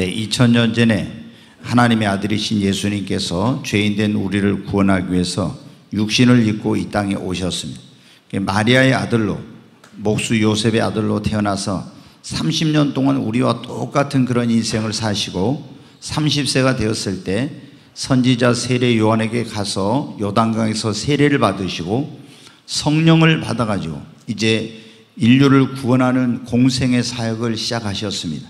2000년 전에 하나님의 아들이신 예수님께서 죄인된 우리를 구원하기 위해서 육신을 입고 이 땅에 오셨습니다. 마리아의 아들로, 목수 요셉의 아들로 태어나서 30년 동안 우리와 똑같은 그런 인생을 사시고 30세가 되었을 때 선지자 세례 요한에게 가서 요단강에서 세례를 받으시고 성령을 받아가지고 이제 인류를 구원하는 공생의 사역을 시작하셨습니다.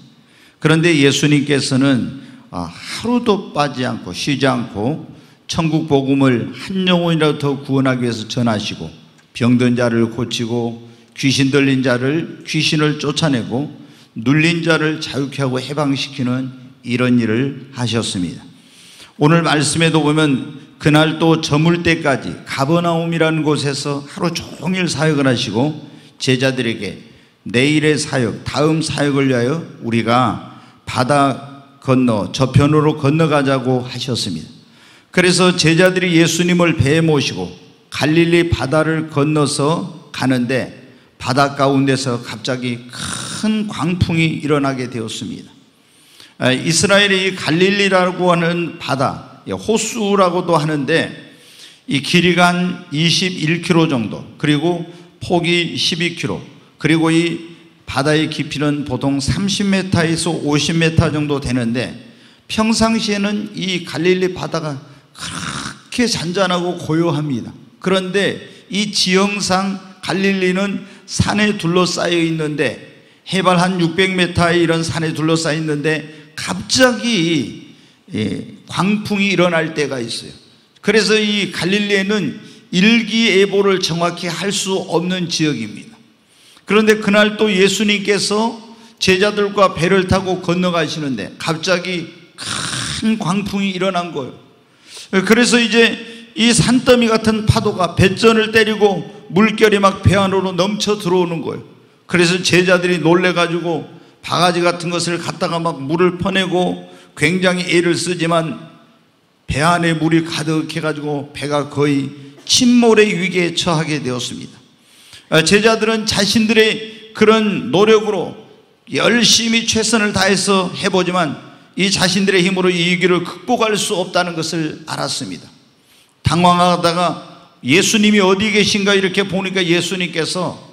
그런데 예수님께서는 하루도 빠지지 않고 쉬지 않고 천국 복음을 한 영혼이라도 더 구원하기 위해서 전하시고 병든 자를 고치고 귀신 들린 자를 귀신을 쫓아내고 눌린 자를 자유케 하고 해방시키는 이런 일을 하셨습니다. 오늘 말씀에도 보면 그날 또 저물 때까지 가버나움이라는 곳에서 하루 종일 사역을 하시고 제자들에게 내일의 사역, 다음 사역을 위하여 우리가 바다 건너 저편으로 건너가자고 하셨습니다. 그래서 제자들이 예수님을 배에 모시고 갈릴리 바다를 건너서 가는데 바다 가운데서 갑자기 큰 광풍이 일어나게 되었습니다. 이스라엘의 이 갈릴리라고 하는 바다, 호수라고도 하는데 이 길이가 한 21km 정도, 그리고 폭이 12km, 그리고 이 바다의 깊이는 보통 30m에서 50m 정도 되는데 평상시에는 이 갈릴리 바다가 그렇게 잔잔하고 고요합니다. 그런데 이 지형상 갈릴리는 산에 둘러싸여 있는데 해발 한 600m의 이런 산에 둘러싸여 있는데 갑자기 광풍이 일어날 때가 있어요. 그래서 이 갈릴리에는 일기예보를 정확히 할 수 없는 지역입니다. 그런데 그날 또 예수님께서 제자들과 배를 타고 건너가시는데 갑자기 큰 광풍이 일어난 거예요. 그래서 이제 이 산더미 같은 파도가 뱃전을 때리고 물결이 막 배 안으로 넘쳐 들어오는 거예요. 그래서 제자들이 놀래가지고 바가지 같은 것을 갖다가 막 물을 퍼내고 굉장히 애를 쓰지만 배 안에 물이 가득해가지고 배가 거의 침몰의 위기에 처하게 되었습니다. 제자들은 자신들의 그런 노력으로 열심히 최선을 다해서 해보지만 이 자신들의 힘으로 이 위기를 극복할 수 없다는 것을 알았습니다. 당황하다가 예수님이 어디 계신가 이렇게 보니까 예수님께서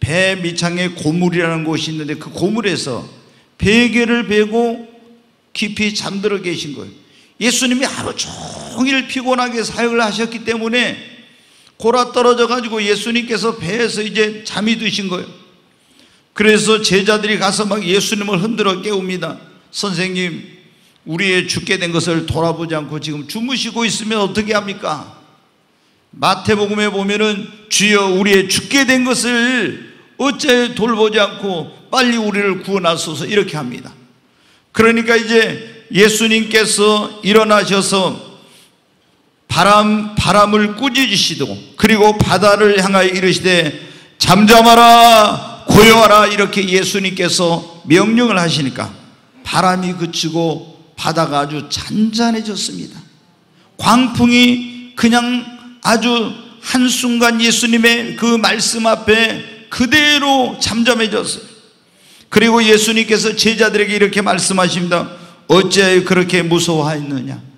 배 밑창에 고물이라는 곳이 있는데 그 고물에서 베개를 베고 깊이 잠들어 계신 거예요. 예수님이 하루 종일 피곤하게 사역을 하셨기 때문에 골아 떨어져 가지고 예수님께서 배에서 이제 잠이 드신 거예요. 그래서 제자들이 가서 막 예수님을 흔들어 깨웁니다. 선생님, 우리의 죽게 된 것을 돌아보지 않고 지금 주무시고 있으면 어떻게 합니까? 마태복음에 보면은 주여 우리의 죽게 된 것을 어째 돌보지 않고 빨리 우리를 구원하소서 이렇게 합니다. 그러니까 이제 예수님께서 일어나셔서 바람을 꾸짖으시고 그리고 바다를 향하여 이르시되 잠잠하라 고요하라 이렇게 예수님께서 명령을 하시니까 바람이 그치고 바다가 아주 잔잔해졌습니다. 광풍이 그냥 아주 한순간 예수님의 그 말씀 앞에 그대로 잠잠해졌어요. 그리고 예수님께서 제자들에게 이렇게 말씀하십니다. 어찌하여 그렇게 무서워하였느냐?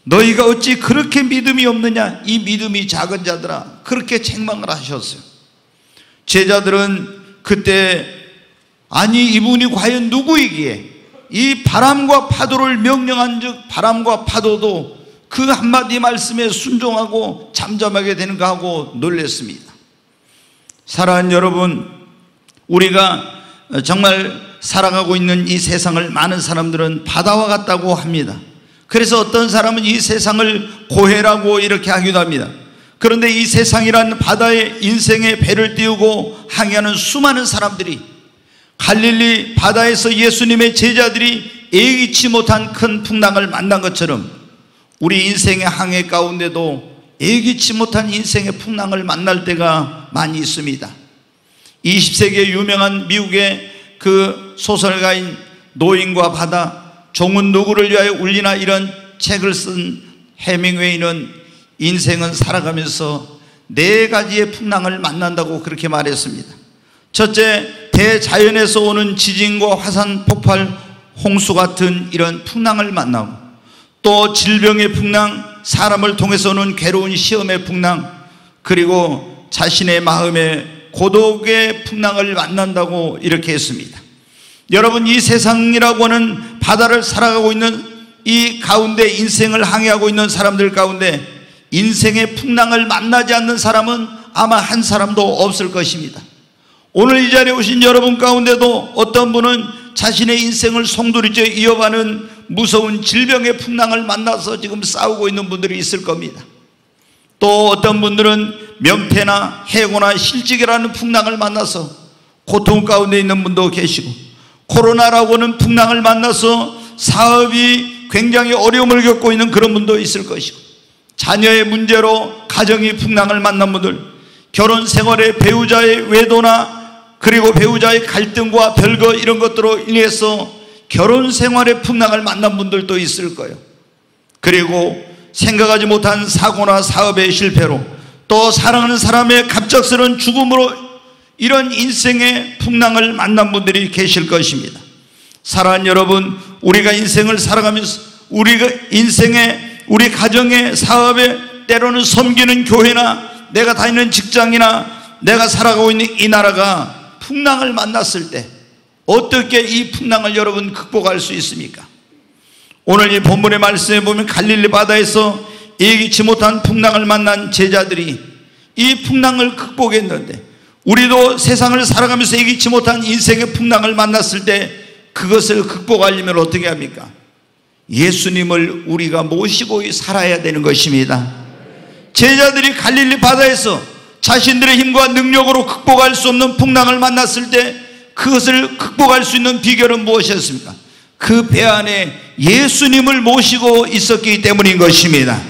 너희가 어찌 그렇게 믿음이 없느냐? 이 믿음이 작은 자들아, 그렇게 책망을 하셨어요. 제자들은 그때 아니 이분이 과연 누구이기에 이 바람과 파도를 명령한 즉 바람과 파도도 그 한마디 말씀에 순종하고 잠잠하게 되는가 하고 놀랐습니다. 사랑하는 여러분, 우리가 정말 살아가고 있는 이 세상을 많은 사람들은 바다와 같다고 합니다. 그래서 어떤 사람은 이 세상을 고해라고 이렇게 하기도 합니다. 그런데 이 세상이란 바다에 인생의 배를 띄우고 항해하는 수많은 사람들이 갈릴리 바다에서 예수님의 제자들이 예기치 못한 큰 풍랑을 만난 것처럼 우리 인생의 항해 가운데도 예기치 못한 인생의 풍랑을 만날 때가 많이 있습니다. 20세기의 유명한 미국의 그 소설가인 노인과 바다, 종은 누구를 위하여 울리나 이런 책을 쓴 해밍웨이는 인생은 살아가면서 4가지의 풍랑을 만난다고 그렇게 말했습니다. 첫째, 대자연에서 오는 지진과 화산 폭발, 홍수 같은 이런 풍랑을 만나고, 또 질병의 풍랑, 사람을 통해서 오는 괴로운 시험의 풍랑, 그리고 자신의 마음의 고독의 풍랑을 만난다고 이렇게 했습니다. 여러분, 이 세상이라고 하는 바다를 살아가고 있는 이 가운데 인생을 항해하고 있는 사람들 가운데 인생의 풍랑을 만나지 않는 사람은 아마 한 사람도 없을 것입니다. 오늘 이 자리에 오신 여러분 가운데도 어떤 분은 자신의 인생을 송두리째 이어가는 무서운 질병의 풍랑을 만나서 지금 싸우고 있는 분들이 있을 겁니다. 또 어떤 분들은 명패나 해고나 실직이라는 풍랑을 만나서 고통 가운데 있는 분도 계시고, 코로나라고 하는 풍랑을 만나서 사업이 굉장히 어려움을 겪고 있는 그런 분도 있을 것이고, 자녀의 문제로 가정이 풍랑을 만난 분들, 결혼 생활에 배우자의 외도나 그리고 배우자의 갈등과 별거 이런 것들로 인해서 결혼 생활의 풍랑을 만난 분들도 있을 거예요. 그리고 생각하지 못한 사고나 사업의 실패로, 또 사랑하는 사람의 갑작스러운 죽음으로 이런 인생의 풍랑을 만난 분들이 계실 것입니다. 사랑하는 여러분, 우리가 인생을 살아가면서 우리가 인생에, 우리 가정의 사업에, 때로는 섬기는 교회나 내가 다니는 직장이나 내가 살아가고 있는 이 나라가 풍랑을 만났을 때 어떻게 이 풍랑을 여러분 극복할 수 있습니까? 오늘 이 본문의 말씀에 보면 갈릴리 바다에서 예기치 못한 풍랑을 만난 제자들이 이 풍랑을 극복했는데, 우리도 세상을 살아가면서 예기치 못한 인생의 풍랑을 만났을 때 그것을 극복하려면 어떻게 합니까? 예수님을 우리가 모시고 살아야 되는 것입니다. 제자들이 갈릴리 바다에서 자신들의 힘과 능력으로 극복할 수 없는 풍랑을 만났을 때 그것을 극복할 수 있는 비결은 무엇이었습니까? 그 배 안에 예수님을 모시고 있었기 때문인 것입니다.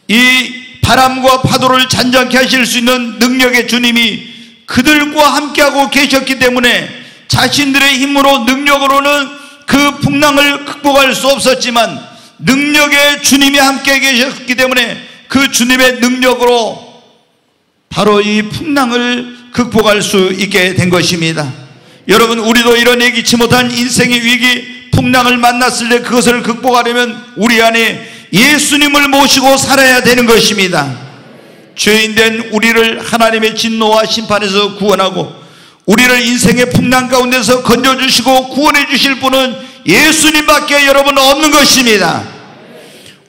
이 바람과 파도를 잔잔케 하실 수 있는 능력의 주님이 그들과 함께하고 계셨기 때문에 자신들의 힘으로 능력으로는 그 풍랑을 극복할 수 없었지만 능력의 주님이 함께 계셨기 때문에 그 주님의 능력으로 바로 이 풍랑을 극복할 수 있게 된 것입니다. 여러분, 우리도 이런 예기치 못한 인생의 위기, 풍랑을 만났을 때 그것을 극복하려면 우리 안에 예수님을 모시고 살아야 되는 것입니다. 죄인된 우리를 하나님의 진노와 심판에서 구원하고 우리를 인생의 풍랑 가운데서 건져주시고 구원해 주실 분은 예수님밖에 여러분 없는 것입니다.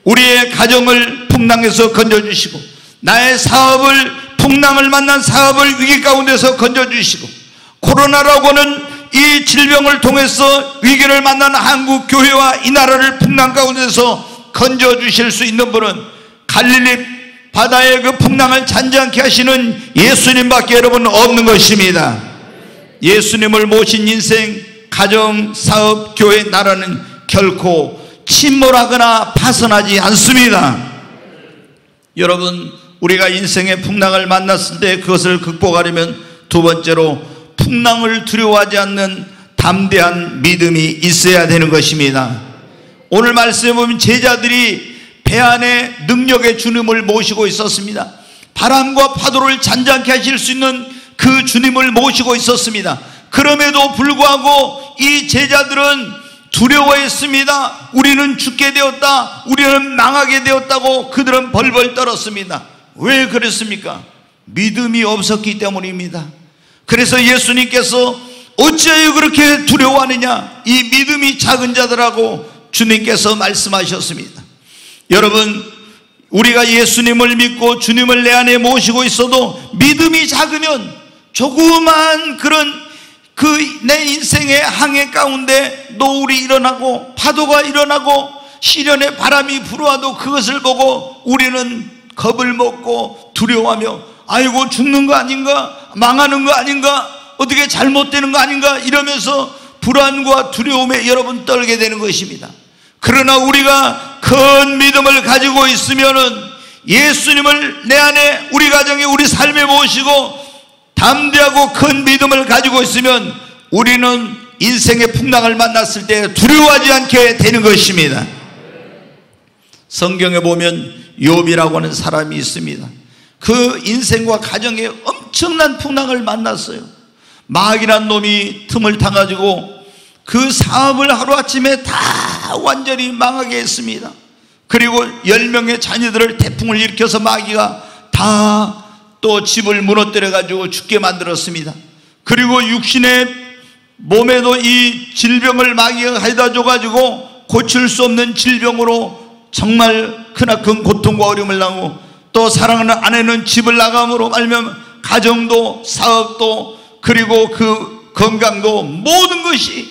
우리의 가정을 풍랑에서 건져주시고, 나의 사업을, 풍랑을 만난 사업을 위기 가운데서 건져주시고, 코로나라고는 이 질병을 통해서 위기를 만난 한국 교회와 이 나라를 풍랑 가운데서 건져주실 수 있는 분은 갈릴리 바다의 그 풍랑을 잔잔케 하시는 예수님밖에 여러분 없는 것입니다. 예수님을 모신 인생, 가정, 사업, 교회, 나라는 결코 침몰하거나 파산하지 않습니다. 여러분, 우리가 인생의 풍랑을 만났을 때 그것을 극복하려면 두 번째로 풍랑을 두려워하지 않는 담대한 믿음이 있어야 되는 것입니다. 오늘 말씀에 보면 제자들이 배 안에 능력의 주님을 모시고 있었습니다. 바람과 파도를 잔잔케 하실 수 있는 그 주님을 모시고 있었습니다. 그럼에도 불구하고 이 제자들은 두려워했습니다. 우리는 죽게 되었다, 우리는 망하게 되었다고 그들은 벌벌 떨었습니다. 왜 그랬습니까? 믿음이 없었기 때문입니다. 그래서 예수님께서 어찌하여 그렇게 두려워하느냐, 이 믿음이 작은 자들하고 주님께서 말씀하셨습니다. 여러분, 우리가 예수님을 믿고 주님을 내 안에 모시고 있어도 믿음이 작으면 조그만 그런 내 인생의 항해 가운데 노을이 일어나고 파도가 일어나고 시련의 바람이 불어와도 그것을 보고 우리는 겁을 먹고 두려워하며 아이고 죽는 거 아닌가, 망하는 거 아닌가, 어떻게 잘못되는 거 아닌가 이러면서 불안과 두려움에 여러분 떨게 되는 것입니다. 그러나 우리가 큰 믿음을 가지고 있으면은 예수님을 내 안에 우리 가정에 우리 삶에 모시고 담대하고 큰 믿음을 가지고 있으면 우리는 인생의 풍랑을 만났을 때 두려워하지 않게 되는 것입니다. 성경에 보면 욥이라고 하는 사람이 있습니다. 그 인생과 가정에 엄청난 풍랑을 만났어요. 마귀란 놈이 틈을 타가지고 그 사업을 하루아침에 다 완전히 망하게 했습니다. 그리고 10명의 자녀들을 태풍을 일으켜서 마귀가 다 또 집을 무너뜨려 가지고 죽게 만들었습니다. 그리고 육신의 몸에도 이 질병을 마귀가 가져다 줘가지고 고칠 수 없는 질병으로 정말 크나큰 고통과 어려움을 당하고, 또 사랑하는 아내는 집을 나감으로 말면 가정도 사업도 그리고 그 건강도 모든 것이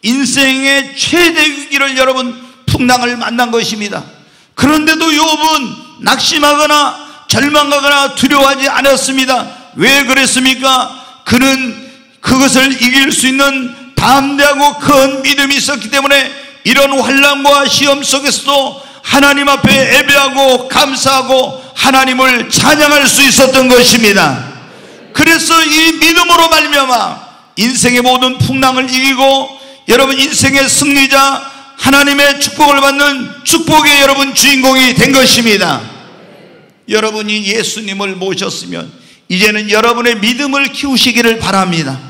인생의 최대 위기를 여러분 풍랑을 만난 것입니다. 그런데도 욥은 낙심하거나 절망하거나 두려워하지 않았습니다. 왜 그랬습니까? 그는 그것을 이길 수 있는 담대하고 큰 믿음이 있었기 때문에 이런 환난과 시험 속에서도 하나님 앞에 예배하고 감사하고 하나님을 찬양할 수 있었던 것입니다. 그래서 이 믿음으로 말미암아 인생의 모든 풍랑을 이기고 여러분 인생의 승리자, 하나님의 축복을 받는 축복의 여러분 주인공이 된 것입니다. 여러분이 예수님을 모셨으면 이제는 여러분의 믿음을 키우시기를 바랍니다.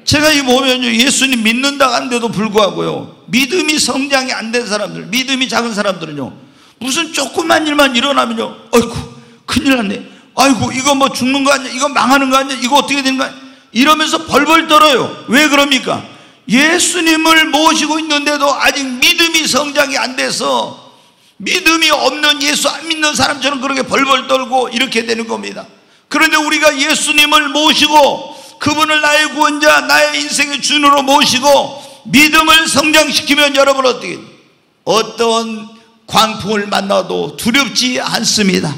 제가 이 보면 예수님 믿는다 한데도 불구하고요, 믿음이 성장이 안 된 사람들, 믿음이 작은 사람들은요, 무슨 조그만 일만 일어나면요, 아이고 큰일 났네, 아이고 이거 뭐 죽는 거 아니야, 이거 망하는 거 아니야, 이거 어떻게 되는 거 아니야, 이러면서 벌벌 떨어요. 왜 그럽니까? 예수님을 모시고 있는데도 아직 믿음이 성장이 안 돼서 믿음이 없는, 예수 안 믿는 사람처럼 그렇게 벌벌 떨고 이렇게 되는 겁니다. 그런데 우리가 예수님을 모시고 그분을 나의 구원자, 나의 인생의 주인으로 모시고 믿음을 성장시키면 여러분 어떻게, 어떤 광풍을 만나도 두렵지 않습니다.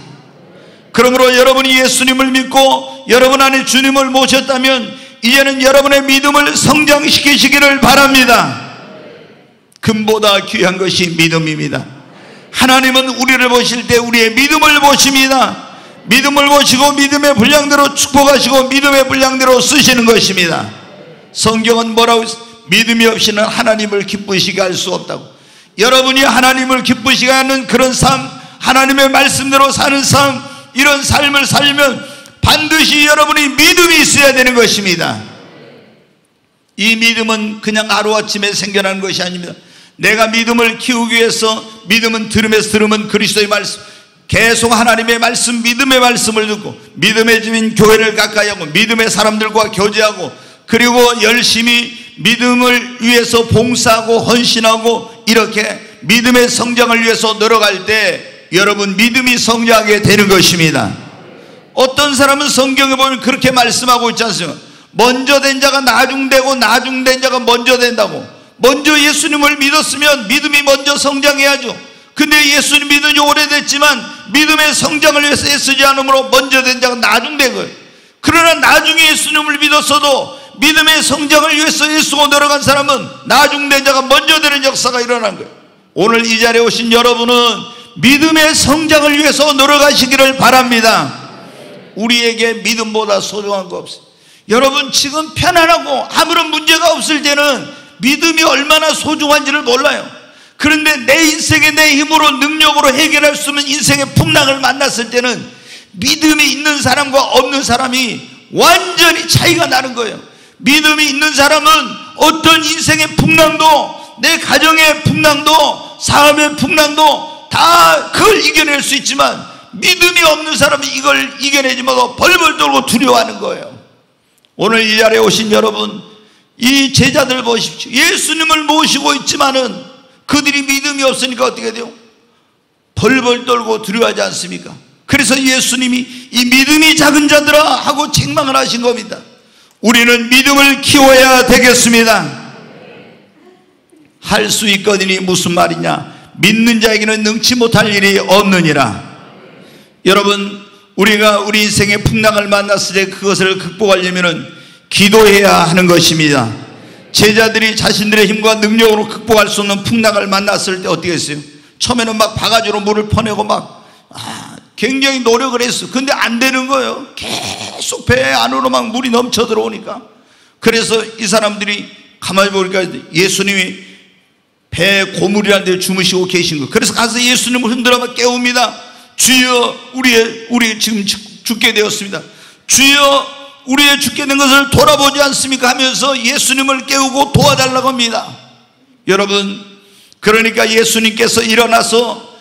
그러므로 여러분이 예수님을 믿고 여러분 안에 주님을 모셨다면 이제는 여러분의 믿음을 성장시키시기를 바랍니다. 금보다 귀한 것이 믿음입니다. 하나님은 우리를 보실 때 우리의 믿음을 보십니다. 믿음을 보시고 믿음의 분량대로 축복하시고 믿음의 분량대로 쓰시는 것입니다. 성경은 뭐라고 했어요? 믿음이 없이는 하나님을 기쁘시게 할 수 없다고. 여러분이 하나님을 기쁘시게 하는 그런 삶, 하나님의 말씀대로 사는 삶, 이런 삶을 살면 반드시 여러분이 믿음이 있어야 되는 것입니다. 이 믿음은 그냥 하루아침에 생겨나는 것이 아닙니다. 내가 믿음을 키우기 위해서, 믿음은 들음에서 들으면 그리스도의 말씀, 계속 하나님의 말씀, 믿음의 말씀을 듣고 믿음의 집인 교회를 가까이 하고 믿음의 사람들과 교제하고 그리고 열심히 믿음을 위해서 봉사하고 헌신하고 이렇게 믿음의 성장을 위해서 노력할 때 여러분 믿음이 성장하게 되는 것입니다. 어떤 사람은 성경에 보면 그렇게 말씀하고 있지 않습니까? 먼저 된 자가 나중되고 나중된 자가 먼저 된다고. 먼저 예수님을 믿었으면 믿음이 먼저 성장해야죠. 근데 예수님 믿은 지 오래됐지만 믿음의 성장을 위해서 애쓰지 않으므로 먼저 된 자가 나중된 거예요. 그러나 나중에 예수님을 믿었어도 믿음의 성장을 위해서 애쓰고 노력한 사람은 나중된 자가 먼저 되는 역사가 일어난 거예요. 오늘 이 자리에 오신 여러분은 믿음의 성장을 위해서 노력하시기를 바랍니다. 우리에게 믿음보다 소중한 거 없어요. 여러분 지금 편안하고 아무런 문제가 없을 때는 믿음이 얼마나 소중한지를 몰라요. 그런데 내 인생에 내 힘으로 능력으로 해결할 수 없는 인생의 풍랑을 만났을 때는 믿음이 있는 사람과 없는 사람이 완전히 차이가 나는 거예요. 믿음이 있는 사람은 어떤 인생의 풍랑도, 내 가정의 풍랑도, 사업의 풍랑도 다 그걸 이겨낼 수 있지만 믿음이 없는 사람은 이걸 이겨내지 못하고 벌벌 떨고 두려워하는 거예요. 오늘 이 자리에 오신 여러분, 이 제자들 보십시오. 예수님을 모시고 있지만은 그들이 믿음이 없으니까 어떻게 돼요? 벌벌 떨고 두려워하지 않습니까? 그래서 예수님이 이 믿음이 작은 자들아 하고 책망을 하신 겁니다. 우리는 믿음을 키워야 되겠습니다. 할 수 있거니와 무슨 말이냐? 믿는 자에게는 능치 못할 일이 없느니라. 여러분, 우리가 우리 인생의 풍랑을 만났을 때 그것을 극복하려면 기도해야 하는 것입니다. 제자들이 자신들의 힘과 능력으로 극복할 수 없는 풍랑을 만났을 때 어떻게 했어요? 처음에는 막 바가지로 물을 퍼내고 막 굉장히 노력을 했어. 근데 안 되는 거예요. 계속 배 안으로 막 물이 넘쳐 들어오니까. 그래서 이 사람들이 가만히 보니까 예수님이 배 고물이라는 데 주무시고 계신 거예요. 그래서 가서 예수님을 흔들어 깨웁니다. 주여, 우리 지금 죽게 되었습니다. 주여, 우리의 죽게 된 것을 돌아보지 않습니까 하면서 예수님을 깨우고 도와달라고 합니다. 여러분, 그러니까 예수님께서 일어나서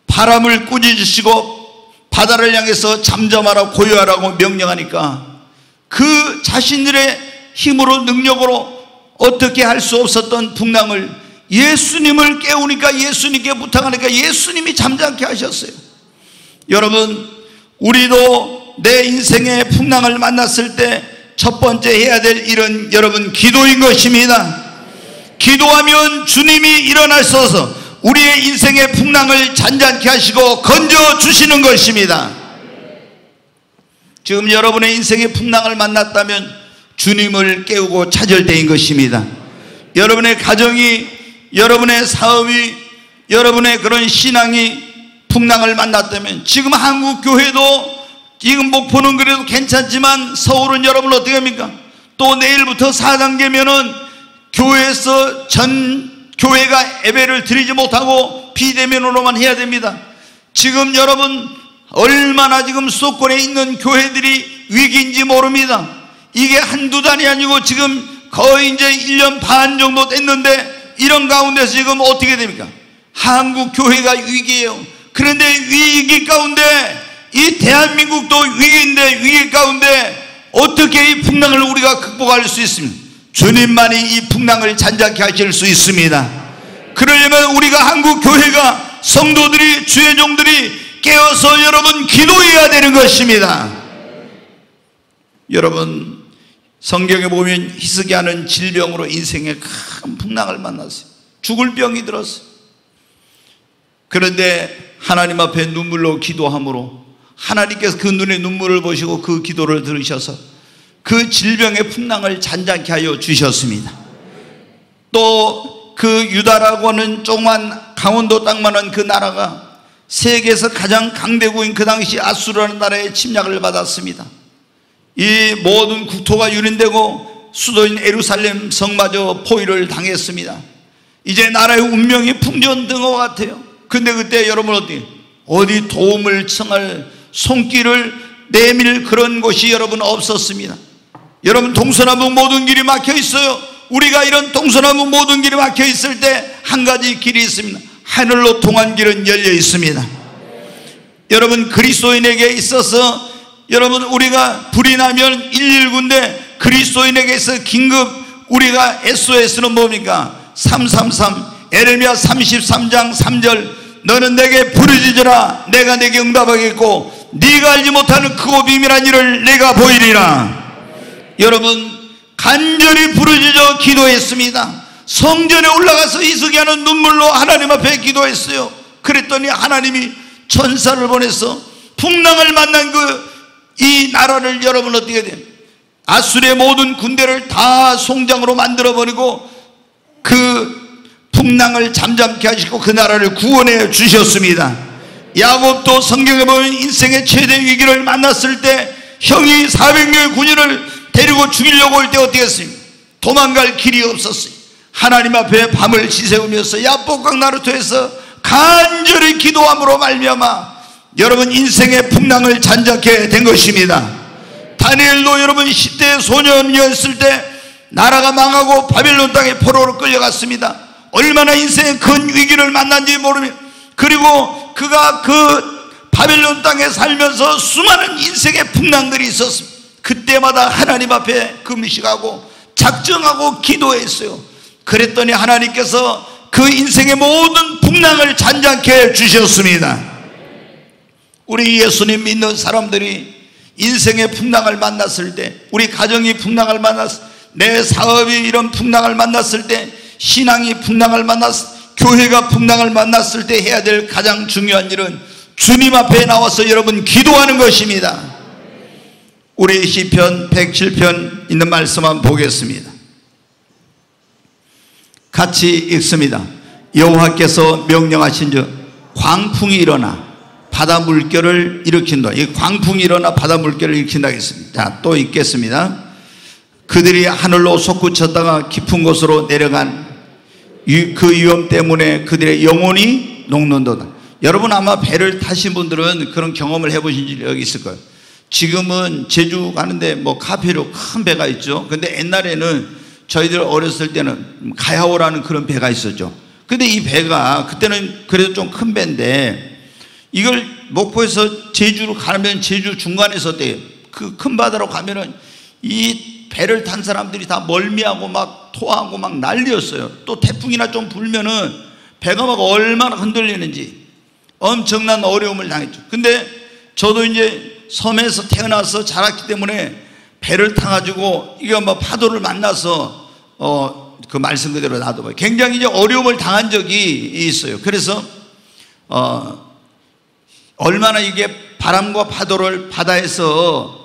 바람을 꾸짖으시고 바다를 향해서 잠잠하라 고요하라고 명령하니까 그 자신들의 힘으로 능력으로 어떻게 할 수 없었던 풍랑을 예수님을 깨우니까, 예수님께 부탁하니까 예수님이 잠잠케 하셨어요. 여러분, 우리도 내 인생의 풍랑을 만났을 때 첫 번째 해야 될 일은 여러분 기도인 것입니다. 기도하면 주님이 일어나셔서 우리의 인생의 풍랑을 잔잔케 하시고 건져주시는 것입니다. 지금 여러분의 인생의 풍랑을 만났다면 주님을 깨우고 찾을 때인 것입니다. 여러분의 가정이, 여러분의 사업이, 여러분의 그런 신앙이 풍랑을 만났다면, 지금 한국교회도 지금 목포는 그래도 괜찮지만 서울은 여러분 어떻게 합니까? 또 내일부터 4단계면은 교회에서 전 교회가 예배를 드리지 못하고 비대면으로만 해야 됩니다. 지금 여러분 얼마나 지금 수도권에 있는 교회들이 위기인지 모릅니다. 이게 한두 달이 아니고 지금 거의 이제 1년 반 정도 됐는데 이런 가운데서 지금 어떻게 됩니까? 한국 교회가 위기예요. 그런데 위기 가운데 이 대한민국도 위기인데, 위기 가운데 어떻게 이 풍랑을 우리가 극복할 수 있습니까? 주님만이 이 풍랑을 잔잔케 하실 수 있습니다. 그러려면 우리가 한국 교회가, 성도들이, 주의 종들이 깨어서 여러분 기도해야 되는 것입니다. 여러분, 성경에 보면 히스기야는 질병으로 인생에 큰 풍랑을 만났어요. 죽을 병이 들었어요. 그런데 하나님 앞에 눈물로 기도함으로 하나님께서 그 눈에 눈물을 보시고 그 기도를 들으셔서 그 질병의 풍랑을 잔잔케 하여 주셨습니다. 또 그 유다라고 하는 조그만 강원도 땅만한 그 나라가 세계에서 가장 강대국인 그 당시 아수르라는 나라의 침략을 받았습니다. 이 모든 국토가 유린되고 수도인 예루살렘 성마저 포위를 당했습니다. 이제 나라의 운명이 풍전등화 같아요. 근데 그때 여러분 어디 도움을 청할 손길을 내밀 그런 곳이 여러분 없었습니다. 여러분, 동서남북 모든 길이 막혀 있어요. 우리가 이런 동서남북 모든 길이 막혀 있을 때 한 가지 길이 있습니다. 하늘로 통한 길은 열려 있습니다. 여러분, 그리스도인에게 있어서 여러분 우리가 불이 나면 119인데 그리스도인에게 있어 긴급 우리가 SOS는 뭡니까? 333 에레미야 33장 3절 너는 내게 부르짖으라 내가 내게 응답하겠고 네가 알지 못하는 크고 비밀한 일을 내가 보이리라. 여러분, 간절히 부르짖어 기도했습니다. 성전에 올라가서 히스기야는 눈물로 하나님 앞에 기도했어요. 그랬더니 하나님이 천사를 보내서 풍랑을 만난 이 나라를 여러분 어떻게 돼요? 아수르의 모든 군대를 다 송장으로 만들어버리고 그 풍랑을 잠잠케 하시고 그 나라를 구원해 주셨습니다. 야곱도 성경에 보면 인생의 최대 위기를 만났을 때 형이 400명의 군인을 데리고 죽이려고 할 때 어떻게 했습니까? 도망갈 길이 없었어요. 하나님 앞에 밤을 지새우면서 야복강 나루터에서 간절히 기도함으로 말미암아 여러분 인생의 풍랑을 잔잔케 된 것입니다. 다니엘도 여러분 10대 소년이었을 때 나라가 망하고 바벨론 땅에 포로로 끌려갔습니다. 얼마나 인생의 큰 위기를 만난지 모르며, 그리고 그가 그 바벨론 땅에 살면서 수많은 인생의 풍랑들이 있었습니다. 그때마다 하나님 앞에 금식하고 작정하고 기도했어요. 그랬더니 하나님께서 그 인생의 모든 풍랑을 잔잔케 주셨습니다. 우리 예수님 믿는 사람들이 인생의 풍랑을 만났을 때, 우리 가정이 풍랑을 만났을 때, 내 사업이 이런 풍랑을 만났을 때, 신앙이 풍랑을 만났을 때, 교회가 풍랑을 만났을 때 해야 될 가장 중요한 일은 주님 앞에 나와서 여러분 기도하는 것입니다. 우리 시편 107편 있는 말씀 한번 보겠습니다. 같이 읽습니다. 여호와께서 명령하신즉 광풍이 일어나 바다 물결을 일으킨다. 이 광풍이 일어나 바다 물결을 일으킨다 했습니다. 자, 또 읽겠습니다. 그들이 하늘로 솟구쳤다가 깊은 곳으로 내려간 그 위험 때문에 그들의 영혼이 녹는도다. 여러분 아마 배를 타신 분들은 그런 경험을 해보신 적이 있을 거예요. 지금은 제주 가는데 뭐 카페로 큰 배가 있죠. 근데 옛날에는 저희들 어렸을 때는 가야오라는 그런 배가 있었죠. 근데 이 배가 그때는 그래도 좀 큰 배인데 이걸 목포에서 제주로 가면 제주 중간에 섰대요. 그 큰 바다로 가면은 이 배를 탄 사람들이 다 멀미하고 막 토하고 막 난리였어요. 또 태풍이나 좀 불면은 배가 막 얼마나 흔들리는지 엄청난 어려움을 당했죠. 근데 저도 이제 섬에서 태어나서 자랐기 때문에 배를 타가지고 이거 뭐 파도를 만나서 그 말씀 그대로 나도 굉장히 이제 어려움을 당한 적이 있어요. 그래서 얼마나 이게 바람과 파도를 바다에서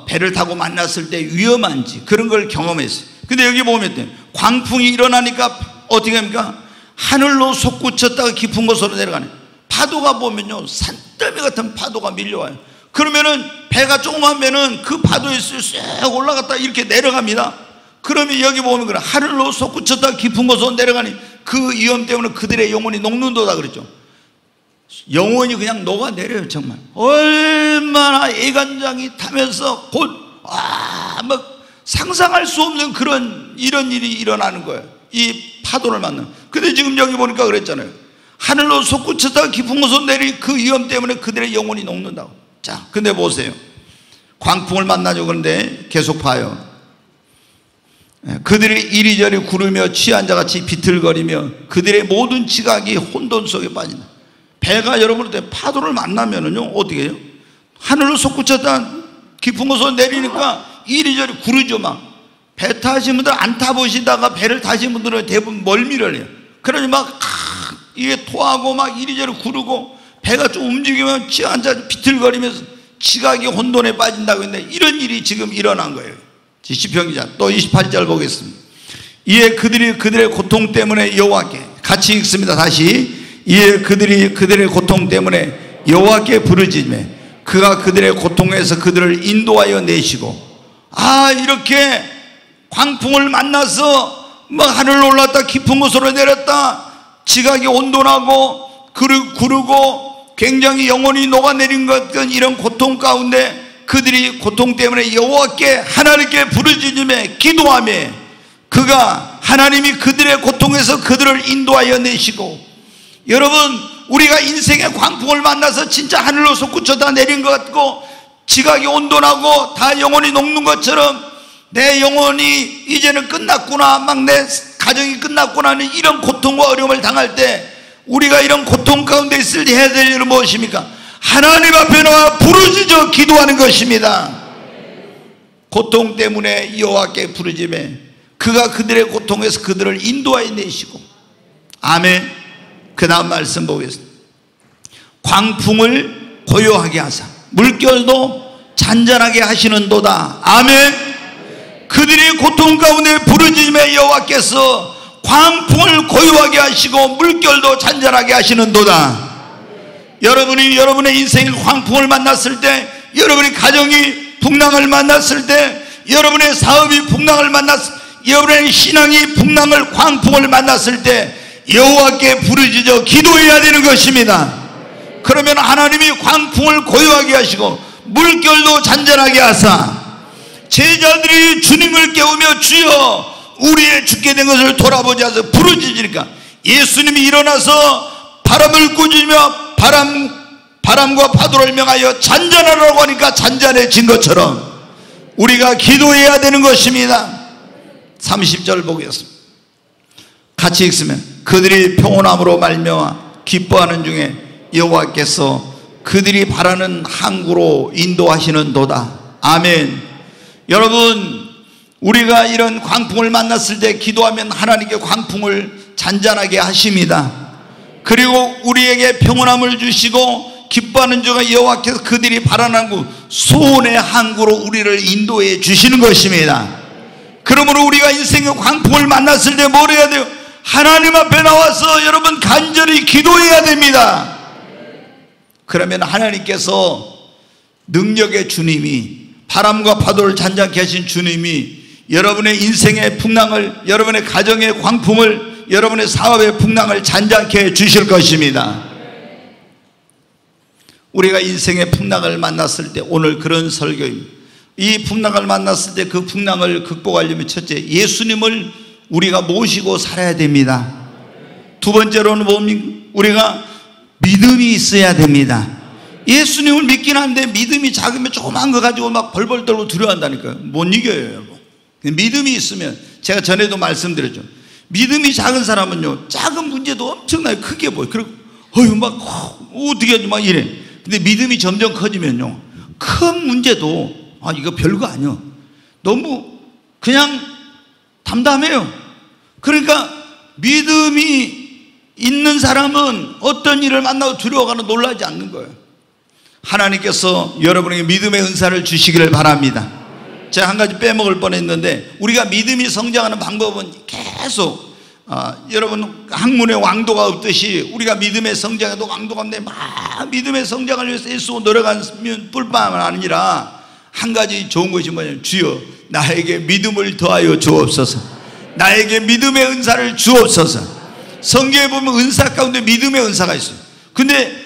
배를 타고 만났을 때 위험한지 그런 걸 경험했어요. 근데 여기 보면 광풍이 일어나니까 어떻게 합니까? 하늘로 솟구쳤다가 깊은 곳으로 내려가네. 파도가 보면요 산더미 같은 파도가 밀려와요. 그러면은 배가 조그만 배는 그 파도에 쓱 올라갔다 이렇게 내려갑니다. 그러면 여기 보면 그래 하늘로 솟구쳤다가 깊은 곳으로 내려가니 그 위험 때문에 그들의 영혼이 녹는도다 그랬죠. 영혼이 그냥 녹아내려요. 정말 얼마나 애간장이 타면서 곧 막 상상할 수 없는 그런 이런 일이 일어나는 거예요. 이 파도를 맞는. 근데 지금 여기 보니까 그랬잖아요. 하늘로 솟구쳤다가 깊은 곳으로 내린 그 위험 때문에 그들의 영혼이 녹는다고. 자, 근데 보세요. 광풍을 만나죠. 그런데 계속 봐요. 그들이 이리저리 구르며 취한 자같이 비틀거리며 그들의 모든 지각이 혼돈 속에 빠진다. 배가 여러분한테 파도를 만나면은요 어떻게 해요? 하늘로 솟구쳤다 깊은 곳으로 내리니까 이리저리 구르죠. 막 배 타신 분들 안 타보시다가 배를 타신 분들은 대부분 멀미를 해요. 그러니 막 이게 토하고 막 이리저리 구르고 배가 좀 움직이면 앉아 비틀거리면서 지각이 혼돈에 빠진다고 했는데 이런 일이 지금 일어난 거예요. 시편 기자 또 28절 보겠습니다. 이에 그들이 그들의 고통 때문에 여호와께 같이 읽습니다. 다시 이에 그들이 그들의 고통 때문에 여호와께 부르짖으며 그가 그들의 고통에서 그들을 인도하여 내시고. 이렇게 광풍을 만나서 막 하늘로 올랐다 깊은 곳으로 내렸다 지각이 혼돈하고 구르고 굉장히 영혼이 녹아내린 것 같은 이런 고통 가운데 그들이 고통 때문에 여호와께 하나님께 부르짖으며 기도하며 그가 하나님이 그들의 고통에서 그들을 인도하여 내시고. 여러분 우리가 인생의 광풍을 만나서 진짜 하늘로 솟구쳐다 내린 것 같고 지각이 온돈하고 다 영혼이 녹는 것처럼 내 영혼이 이제는 끝났구나 막 내 가정이 끝났구나 하는 이런 고통과 어려움을 당할 때 우리가 이런 고통 가운데 있을 때 해야 될 일은 무엇입니까? 하나님 앞에 나와 부르짖어 기도하는 것입니다. 고통 때문에 여호와께 부르짖으며 그가 그들의 고통에서 그들을 인도하여 내시고. 아멘. 그 다음 말씀 보겠습니다. 광풍을 고요하게 하사 물결도 잔잔하게 하시는도다. 아멘. 그들이 고통 가운데 부르짖으며 여호와께서 광풍을 고요하게 하시고 물결도 잔잔하게 하시는도다. 여러분이 여러분의 인생의 광풍을 만났을 때, 여러분의 가정이 풍랑을 만났을 때, 여러분의 사업이 풍랑을 여러분의 신앙이 광풍을 만났을 때 여호와께 부르짖어 기도해야 되는 것입니다. 그러면 하나님이 광풍을 고요하게 하시고 물결도 잔잔하게 하사 제자들이 주님을 깨우며 주여 우리의 죽게 된 것을 돌아보지 않아서 부르짖으니까 예수님이 일어나서 바람을 꾸짖으며 바람과 파도를 명하여 잔잔하라고 하니까 잔잔해진 것처럼 우리가 기도해야 되는 것입니다. 30절 보겠습니다. 같이 읽으면 그들이 평온함으로 말미암아 기뻐하는 중에 여호와께서 그들이 바라는 항구로 인도하시는도다. 아멘. 여러분 우리가 이런 광풍을 만났을 때 기도하면 하나님께 광풍을 잔잔하게 하십니다. 그리고 우리에게 평온함을 주시고 기뻐하는 중에 여호와께서 그들이 바라는 항구 소원의 항구로 우리를 인도해 주시는 것입니다. 그러므로 우리가 인생의 광풍을 만났을 때 뭘 해야 돼요? 하나님 앞에 나와서 여러분 간절히 기도해야 됩니다. 그러면 하나님께서 능력의 주님이 바람과 파도를 잔잔케 하신 주님이 여러분의 인생의 풍랑을, 여러분의 가정의 광풍을, 여러분의 사업의 풍랑을 잔잔케 해 주실 것입니다. 우리가 인생의 풍랑을 만났을 때 오늘 그런 설교입니다. 이 풍랑을 만났을 때 그 풍랑을 극복하려면 첫째, 예수님을 우리가 모시고 살아야 됩니다. 두 번째로는 뭡니까? 우리가 믿음이 있어야 됩니다. 예수님을 믿긴 한데 믿음이 작으면 조그만 거 가지고 막 벌벌 떨고 두려워한다니까요. 못 이겨요, 여러분. 믿음이 있으면, 제가 전에도 말씀드렸죠, 믿음이 작은 사람은요, 작은 문제도 엄청나게 크게 보여요. 그리고 어휴 막 어떻게 하지 막 이래. 근데 믿음이 점점 커지면요, 큰 문제도 아 이거 별거 아니야, 너무 그냥 담담해요. 그러니까 믿음이 있는 사람은 어떤 일을 만나도 두려워하거나 놀라지 않는 거예요. 하나님께서 여러분에게 믿음의 은사를 주시기를 바랍니다. 제가 한 가지 빼먹을 뻔했는데, 우리가 믿음이 성장하는 방법은 계속 여러분 학문에 왕도가 없듯이 우리가 믿음의 성장에도 왕도가 없는데 막 믿음의 성장을 위해서 애쓰고 노력하면 뿔뿐만 아니라 한 가지 좋은 것이 뭐냐면, 주여 나에게 믿음을 더하여 주옵소서, 나에게 믿음의 은사를 주옵소서. 성경에 보면 은사 가운데 믿음의 은사가 있어요. 근데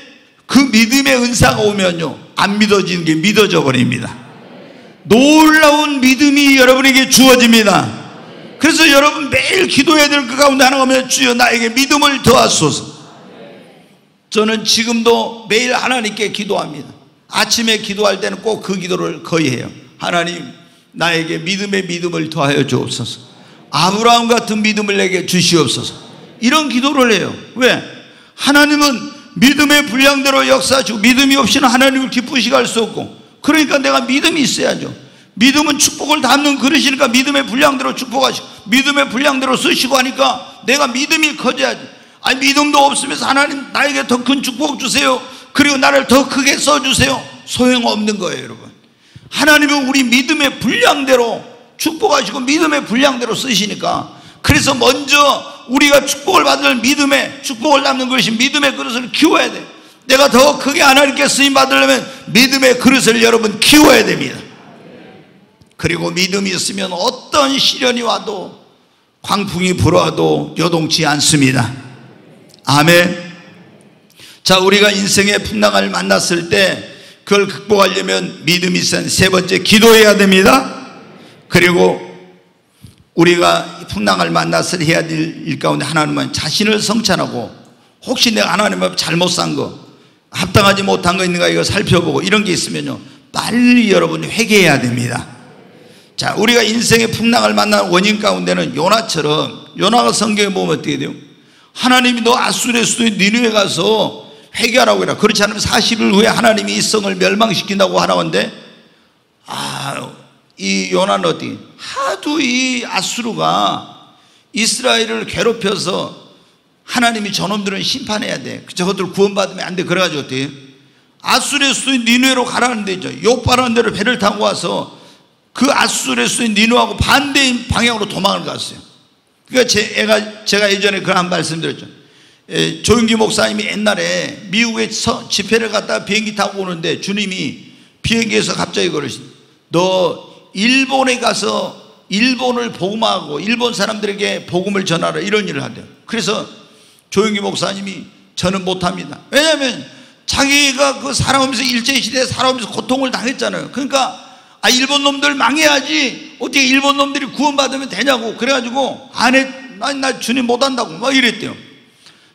그 믿음의 은사가 오면요, 안 믿어지는 게 믿어져 버립니다. 놀라운 믿음이 여러분에게 주어집니다. 그래서 여러분 매일 기도해야 될 것 가운데 하나가 뭐냐면, 주여 나에게 믿음을 더하소서. 저는 지금도 매일 하나님께 기도합니다. 아침에 기도할 때는 꼭 그 기도를 거의 해요. 하나님 나에게 믿음의 믿음을 더하여 주옵소서, 아브라함 같은 믿음을 내게 주시옵소서. 이런 기도를 해요. 왜? 하나님은 믿음의 분량대로 역사하시고 믿음이 없이는 하나님을 기쁘시게 할 수 없고, 그러니까 내가 믿음이 있어야죠. 믿음은 축복을 담는 그릇이니까 믿음의 분량대로 축복하시고 믿음의 분량대로 쓰시고 하니까 내가 믿음이 커져야지. 아니 믿음도 없으면서 하나님 나에게 더 큰 축복 주세요, 그리고 나를 더 크게 써주세요, 소용없는 거예요. 여러분, 하나님은 우리 믿음의 분량대로 축복하시고 믿음의 분량대로 쓰시니까, 그래서 먼저 우리가 축복을 받을 믿음의 축복을 담는 것이 믿음의 그릇을 키워야 돼. 내가 더 크게 하나님께 쓰임 받으려면 믿음의 그릇을 여러분 키워야 됩니다. 그리고 믿음이 있으면 어떤 시련이 와도, 광풍이 불어와도 요동치 않습니다. 아멘. 자, 우리가 인생의 풍랑을 만났을 때 그걸 극복하려면 믿음이 있어야, 세 번째 기도해야 됩니다. 그리고 우리가 풍랑을 만났을 때 해야 될 일 가운데 하나님은 자신을 성찰하고, 혹시 내가 하나님 앞에 잘못 산 거, 합당하지 못한 거 있는가 이거 살펴보고, 이런 게 있으면요 빨리 여러분이 회개해야 됩니다. 자, 우리가 인생의 풍랑을 만난 원인 가운데는 요나처럼, 요나가 성경에 보면 어떻게 돼요? 하나님이 너 아수르의 수도 니느웨 가서 회개하라고 해라. 그렇지 않으면 40일 후에 하나님이 이 성을 멸망시킨다고 하나는데, 이 요나는 어떻게, 하도 이 아수르가 이스라엘을 괴롭혀서 하나님이 저놈들은 심판해야 돼, 저것들 구원받으면 안 돼, 그래가지고 어떻게, 아수르의 수도인 니느웨로 가라는 데 있죠. 요바라는 데로 배를 타고 와서 그 아수르의 수도인 니느웨하고 반대인 방향으로 도망을 갔어요. 그러니까 제가 예전에 그런 말씀드렸죠. 조윤기 목사님이 옛날에 미국에 집회를 갔다가 비행기 타고 오는데 주님이 비행기에서 갑자기 그러시죠. 너 일본에 가서 일본을 복음하고 일본 사람들에게 복음을 전하라, 이런 일을 하대요. 그래서 조윤기 목사님이 저는 못합니다. 왜냐하면 자기가 그 살아오면서 일제시대에 살아오면서 고통을 당했잖아요. 그러니까 일본 놈들 망해야지 어떻게 일본 놈들이 구원받으면 되냐고, 그래가지고 안 해, 나 주님 못한다고 막 이랬대요.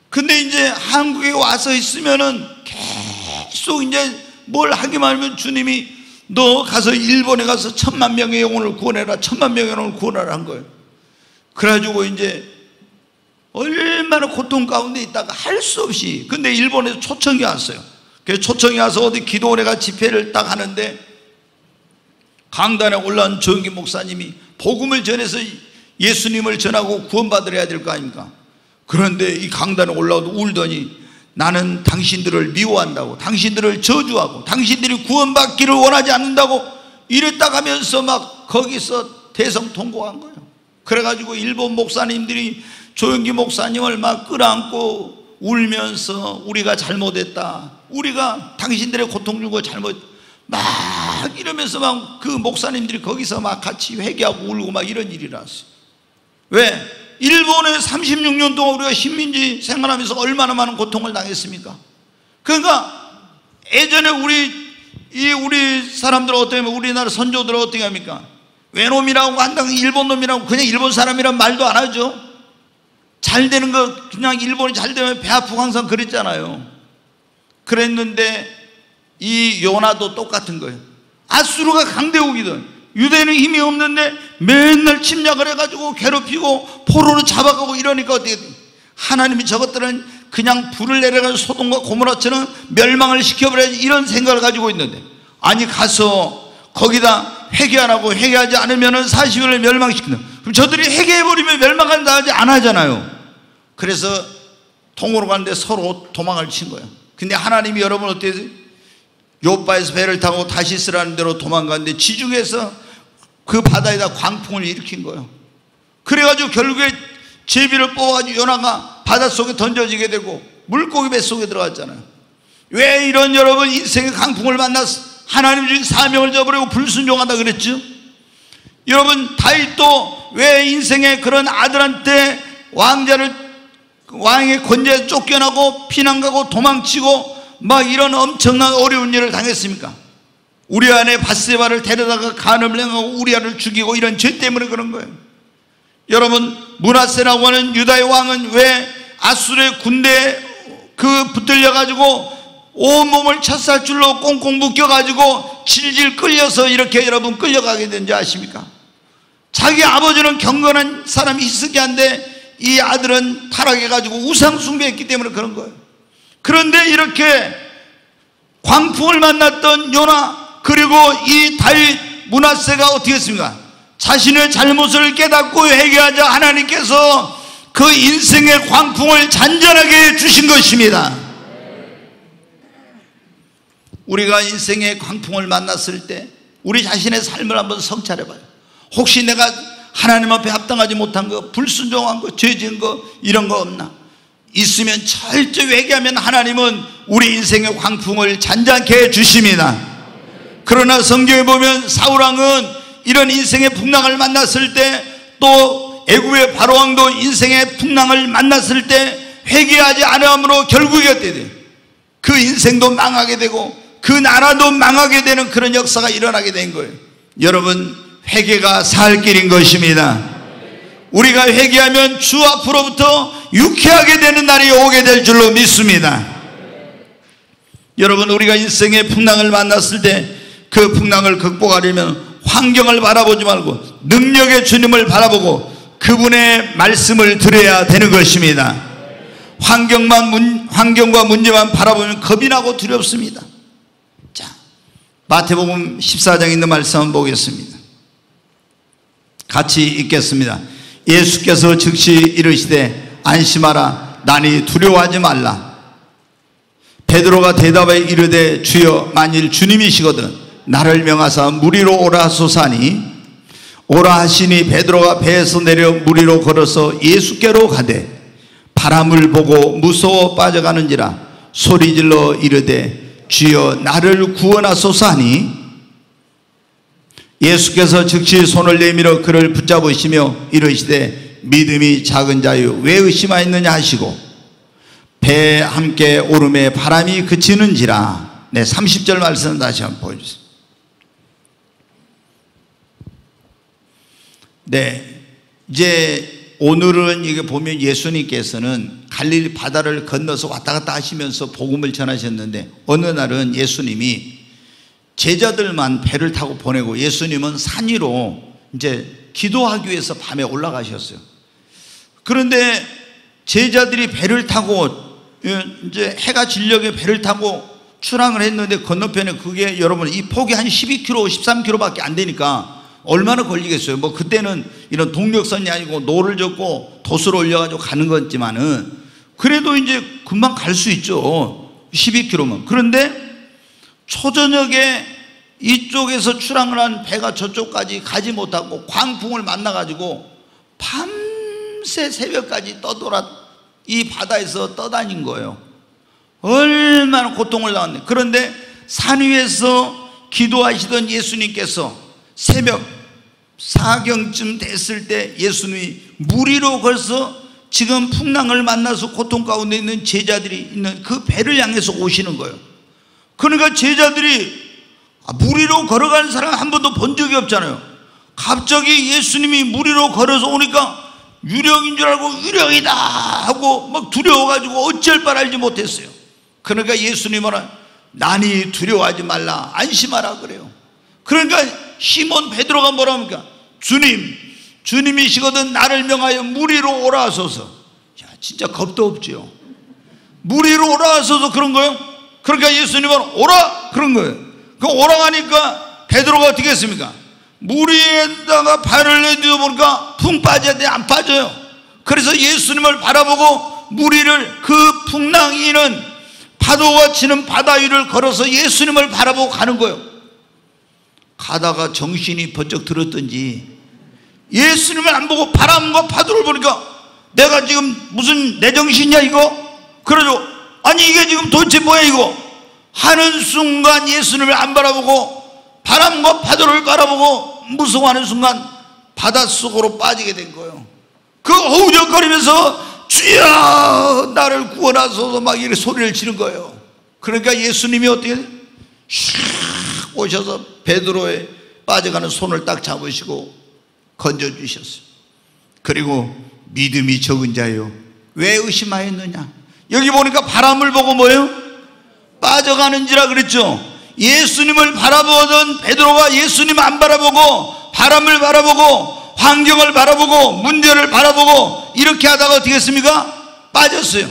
근데 이제 한국에 와서 있으면은 계속 이제 뭘 하기만 하면 주님이 너 가서 일본에 가서 1000만 명의 영혼을 구원해라, 1000만 명의 영혼을 구원하라 한 거예요. 그래가지고 이제 얼마나 고통 가운데 있다가 할 수 없이, 근데 일본에서 초청이 왔어요. 그래서 초청이 와서 어디 기도원에가 집회를 딱 하는데 강단에 올라온 조윤기 목사님이 복음을 전해서 예수님을 전하고 구원받으려야 될 거 아닙니까? 그런데 이 강단에 올라오도 울더니 나는 당신들을 미워한다고, 당신들을 저주하고 당신들이 구원받기를 원하지 않는다고 이랬다 가면서 막 거기서 대성통곡한 거예요. 그래가지고 일본 목사님들이 조윤기 목사님을 막 끌어안고 울면서 우리가 잘못했다, 우리가 당신들의 고통 준 거 잘못, 막 이러면서 막 그 목사님들이 거기서 막 같이 회개하고 울고 막 이런 일이 났어요. 왜? 일본에 36년 동안 우리가 식민지 생활하면서 얼마나 많은 고통을 당했습니까? 그러니까 예전에 우리 사람들 어떻게 하면 우리나라 선조들 어떻게 합니까? 외놈이라고 한다고 일본 놈이라고 그냥 일본 사람이란 말도 안 하죠. 잘 되는 거 그냥 일본이 잘 되면 배 아프고 항상 그랬잖아요. 그랬는데 이 요나도 똑같은 거예요. 아수르가 강대국이든 유대인은 힘이 없는데 맨날 침략을 해가지고 괴롭히고 포로로 잡아가고 이러니까 어떻게 돼? 하나님이 저것들은 그냥 불을 내려가지고 소돔과 고모라처럼 멸망을 시켜버려야지 이런 생각을 가지고 있는데, 아니 가서 거기다 회개 안 하고 회개하지 않으면 40일을 멸망시킨다. 그럼 저들이 회개해버리면 멸망한다 하지 안 하잖아요. 그래서 통으로 가는데 서로 도망을 친 거예요. 근데 하나님이 여러분 어떻게 해요? 요바에서 배를 타고 다시스라는 데로 도망갔는데 지중해에서 그 바다에다 광풍을 일으킨 거예요. 그래가지고 결국에 제비를 뽑아가지고 요나가 바닷속에 던져지게 되고 물고기 뱃속에 들어갔잖아요. 왜 이런 여러분 인생의 강풍을 만나서 하나님 주신 사명을 저버리고 불순종한다 그랬죠? 여러분 다윗도 왜 인생의 그런 아들한테 왕의 권좌에서 쫓겨나고 피난가고 도망치고 막 이런 엄청난 어려운 일을 당했습니까? 우리아의 밧세바를 데려다가 간음을 행하고 우리아를 죽이고 이런 죄 때문에 그런 거예요. 여러분 므낫세라고 하는 유다의 왕은 왜 아수르의 군대에 붙들려 가지고 온몸을 찹쌀줄로 꽁꽁 묶여 가지고 질질 끌려서 이렇게 여러분 끌려가게 된지 아십니까? 자기 아버지는 경건한 사람이 있었기한데 이 아들은 타락해 가지고 우상 숭배했기 때문에 그런 거예요. 그런데 이렇게 광풍을 만났던 요나 그리고 이 다윗 므낫세가 어떻게 했습니까? 자신의 잘못을 깨닫고 회개하자 하나님께서 그 인생의 광풍을 잔잔하게 주신 것입니다. 우리가 인생의 광풍을 만났을 때 우리 자신의 삶을 한번 성찰해봐요. 혹시 내가 하나님 앞에 합당하지 못한 거, 불순종한 거, 죄 지은 거 이런 거 없나? 있으면 철저히 회개하면 하나님은 우리 인생의 광풍을 잔잔케 해주십니다. 그러나 성경에 보면 사울왕은 이런 인생의 풍랑을 만났을 때, 또 애굽의 바로왕도 인생의 풍랑을 만났을 때 회개하지 않음으로 결국에 어떻게 돼요? 그 인생도 망하게 되고 그 나라도 망하게 되는 그런 역사가 일어나게 된 거예요. 여러분 회개가 살 길인 것입니다. 우리가 회개하면 주 앞으로부터 유쾌하게 되는 날이 오게 될 줄로 믿습니다. 여러분 우리가 인생의 풍랑을 만났을 때 그 풍랑을 극복하려면 환경을 바라보지 말고 능력의 주님을 바라보고 그분의 말씀을 들어야 되는 것입니다. 환경과 문제만 바라보면 겁이 나고 두렵습니다. 자, 마태복음 14장에 있는 말씀 한번 보겠습니다. 같이 읽겠습니다. 예수께서 즉시 이르시되 안심하라, 나니 두려워하지 말라. 베드로가 대답하여 이르되 주여, 만일 주님이시거든 나를 명하사 무리로 오라 하소서하니, 오라 하시니 베드로가 배에서 내려 무리로 걸어서 예수께로 가되 바람을 보고 무서워 빠져가는지라 소리질러 이르되 주여 나를 구원하소서 하니, 예수께서 즉시 손을 내밀어 그를 붙잡으시며 이르시되 믿음이 작은 자여 왜 의심하였느냐 하시고 배에 함께 오름에 바람이 그치는지라. 네, 30절 말씀 다시 한번 보여주세요. 네, 이제 오늘은 이게 보면 예수님께서는 갈릴리 바다를 건너서 왔다 갔다 하시면서 복음을 전하셨는데, 어느 날은 예수님이 제자들만 배를 타고 보내고 예수님은 산 위로 이제 기도하기 위해서 밤에 올라가셨어요. 그런데 제자들이 배를 타고 이제 해가 질녘에 배를 타고 출항을 했는데 건너편에 그게 여러분 이 폭이 한 12km, 13km밖에 안 되니까 얼마나 걸리겠어요. 뭐 그때는 이런 동력선이 아니고 노를 젓고 돛을 올려가지고 가는 거지만은 그래도 이제 금방 갈 수 있죠. 12km면. 그런데 초저녁에 이쪽에서 출항을 한 배가 저쪽까지 가지 못하고 광풍을 만나가지고 밤새 새벽까지 떠돌아 이 바다에서 떠다닌 거예요. 얼마나 고통을 당했네. 그런데 산 위에서 기도하시던 예수님께서 새벽 4경쯤 됐을 때 예수님이 무리로 걸어서 지금 풍랑을 만나서 고통 가운데 있는 제자들이 있는 그 배를 향해서 오시는 거예요. 그러니까 제자들이 물 위로 걸어가는 사람 한 번도 본 적이 없잖아요. 갑자기 예수님이 물 위로 걸어서 오니까 유령인 줄 알고 유령이다 하고 막 두려워가지고 어쩔 바를 알지 못했어요. 그러니까 예수님은 나니 두려워하지 말라, 안심하라 그래요. 그러니까 시몬 베드로가 뭐라 합니까? 주님이시거든 나를 명하여 물 위로 오라 하소서. 야, 진짜 겁도 없죠. 물 위로 오라 하소서 그런 거예요. 그러니까 예수님은 오라 그런 거예요. 그 오라 하니까 베드로가 어떻게 했습니까? 물 위에다가 발을 내디어 보니까 붕 빠져야 돼. 안 빠져요. 그래서 예수님을 바라보고 물 위를 그 풍랑이는 파도가 치는 바다 위를 걸어서 예수님을 바라보고 가는 거예요. 가다가 정신이 번쩍 들었던지 예수님을 안 보고 바람과 파도를 보니까 내가 지금 무슨 내 정신이야 이거? 그러죠. 아니 이게 지금 도대체 뭐야 이거? 하는 순간 예수님을 안 바라보고 바람과 파도를 바라보고 무서워하는 순간 바닷속으로 빠지게 된 거예요. 그 허우적거리면서 주여 나를 구원하소서 막 이렇게 소리를 지른 거예요. 그러니까 예수님이 어떻게 슉 오셔서 베드로의 빠져가는 손을 딱 잡으시고 건져주셨어요. 그리고 믿음이 적은 자요 왜 의심하였느냐. 여기 보니까 바람을 보고 뭐예요? 빠져가는지라 그랬죠. 예수님을 바라보던 베드로가 예수님 안 바라보고 바람을 바라보고 환경을 바라보고 문제를 바라보고 이렇게 하다가 어떻게 했습니까? 빠졌어요.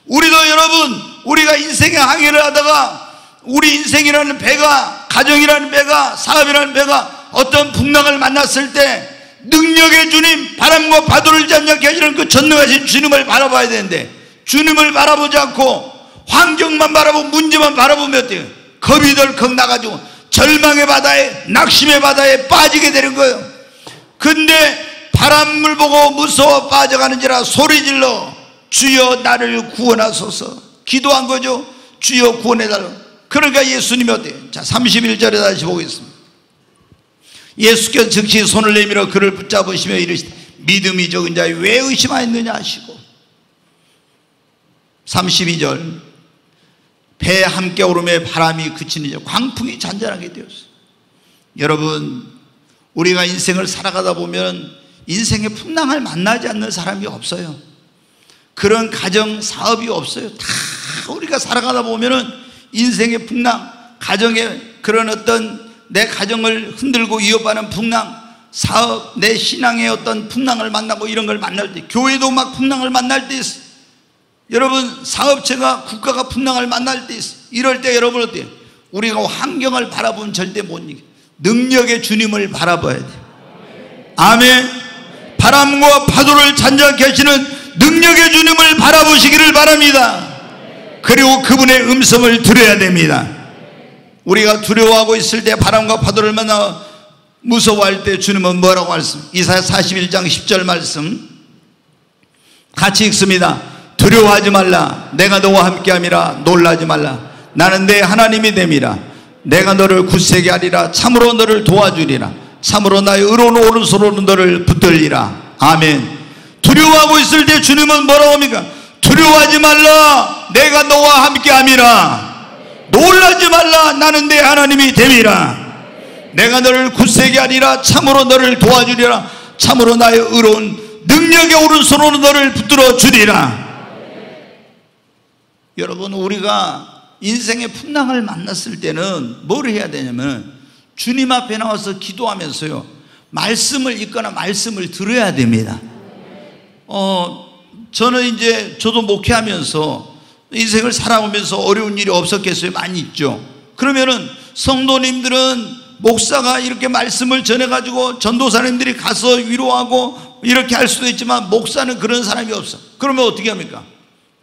우리도 여러분 우리가 인생의 항해를 하다가 우리 인생이라는 배가 가정이라는 배가 사업이라는 배가 어떤 풍랑을 만났을 때 능력의 주님 바람과 파도를 잠잠케 하시는 그 전능하신 주님을 바라봐야 되는데 주님을 바라보지 않고 환경만 바라보고 문제만 바라보면 어때요? 겁이 덜컥 나가지고 절망의 바다에 낙심의 바다에 빠지게 되는 거예요. 근데 바람을 보고 무서워 빠져가는지라 소리질러 주여 나를 구원하소서 기도한 거죠. 주여 구원해달라. 그러니까 예수님이 어때요? 자 31절에 다시 보겠습니다. 예수께서 즉시 손을 내밀어 그를 붙잡으시며 이르시되 믿음이 적은 자에 왜 의심하였느냐 하시고 32절 배 함께 오르며 바람이 그치는 자 광풍이 잔잔하게 되었어요. 여러분 우리가 인생을 살아가다 보면 인생의 풍랑을 만나지 않는 사람이 없어요. 그런 가정 사업이 없어요. 다 우리가 살아가다 보면은 인생의 풍랑 가정의 그런 어떤 내 가정을 흔들고 위협하는 풍랑 사업 내 신앙의 어떤 풍랑을 만나고 이런 걸 만날 때 교회도 막 풍랑을 만날 때 있어요. 여러분 사업체가 국가가 풍랑을 만날 때 있어요. 이럴 때 여러분 어때요? 우리가 환경을 바라보면 절대 못 이겨. 능력의 주님을 바라봐야 돼요. 아멘. 바람과 파도를 잔잔케 하시는 능력의 주님을 바라보시기를 바랍니다. 그리고 그분의 음성을 들어야 됩니다. 우리가 두려워하고 있을 때 바람과 파도를 만나 무서워할 때 주님은 뭐라고 말씀? 이사야 41장 10절 말씀 같이 읽습니다. 두려워하지 말라. 내가 너와 함께함이라. 놀라지 말라. 나는 내 하나님이 됨이라. 내가 너를 굳세게 하리라. 참으로 너를 도와주리라. 참으로 나의 의로운 오른손으로 너를 붙들리라. 아멘. 두려워하고 있을 때 주님은 뭐라고 합니까? 두려워하지 말라. 내가 너와 함께함이라. 놀라지 말라. 나는 내 하나님이 됨이라. 내가 너를 굳세게 하리라. 참으로 너를 도와주리라. 참으로 나의 의로운 능력의 오른손으로 너를 붙들어 주리라. 여러분 우리가 인생의 풍랑을 만났을 때는 뭘 해야 되냐면 주님 앞에 나와서 기도하면서요 말씀을 읽거나 말씀을 들어야 됩니다. 저는 이제 저도 목회하면서 인생을 살아오면서 어려운 일이 없었겠어요? 많이 있죠. 그러면은 성도님들은 목사가 이렇게 말씀을 전해가지고 전도사님들이 가서 위로하고 이렇게 할 수도 있지만 목사는 그런 사람이 없어. 그러면 어떻게 합니까?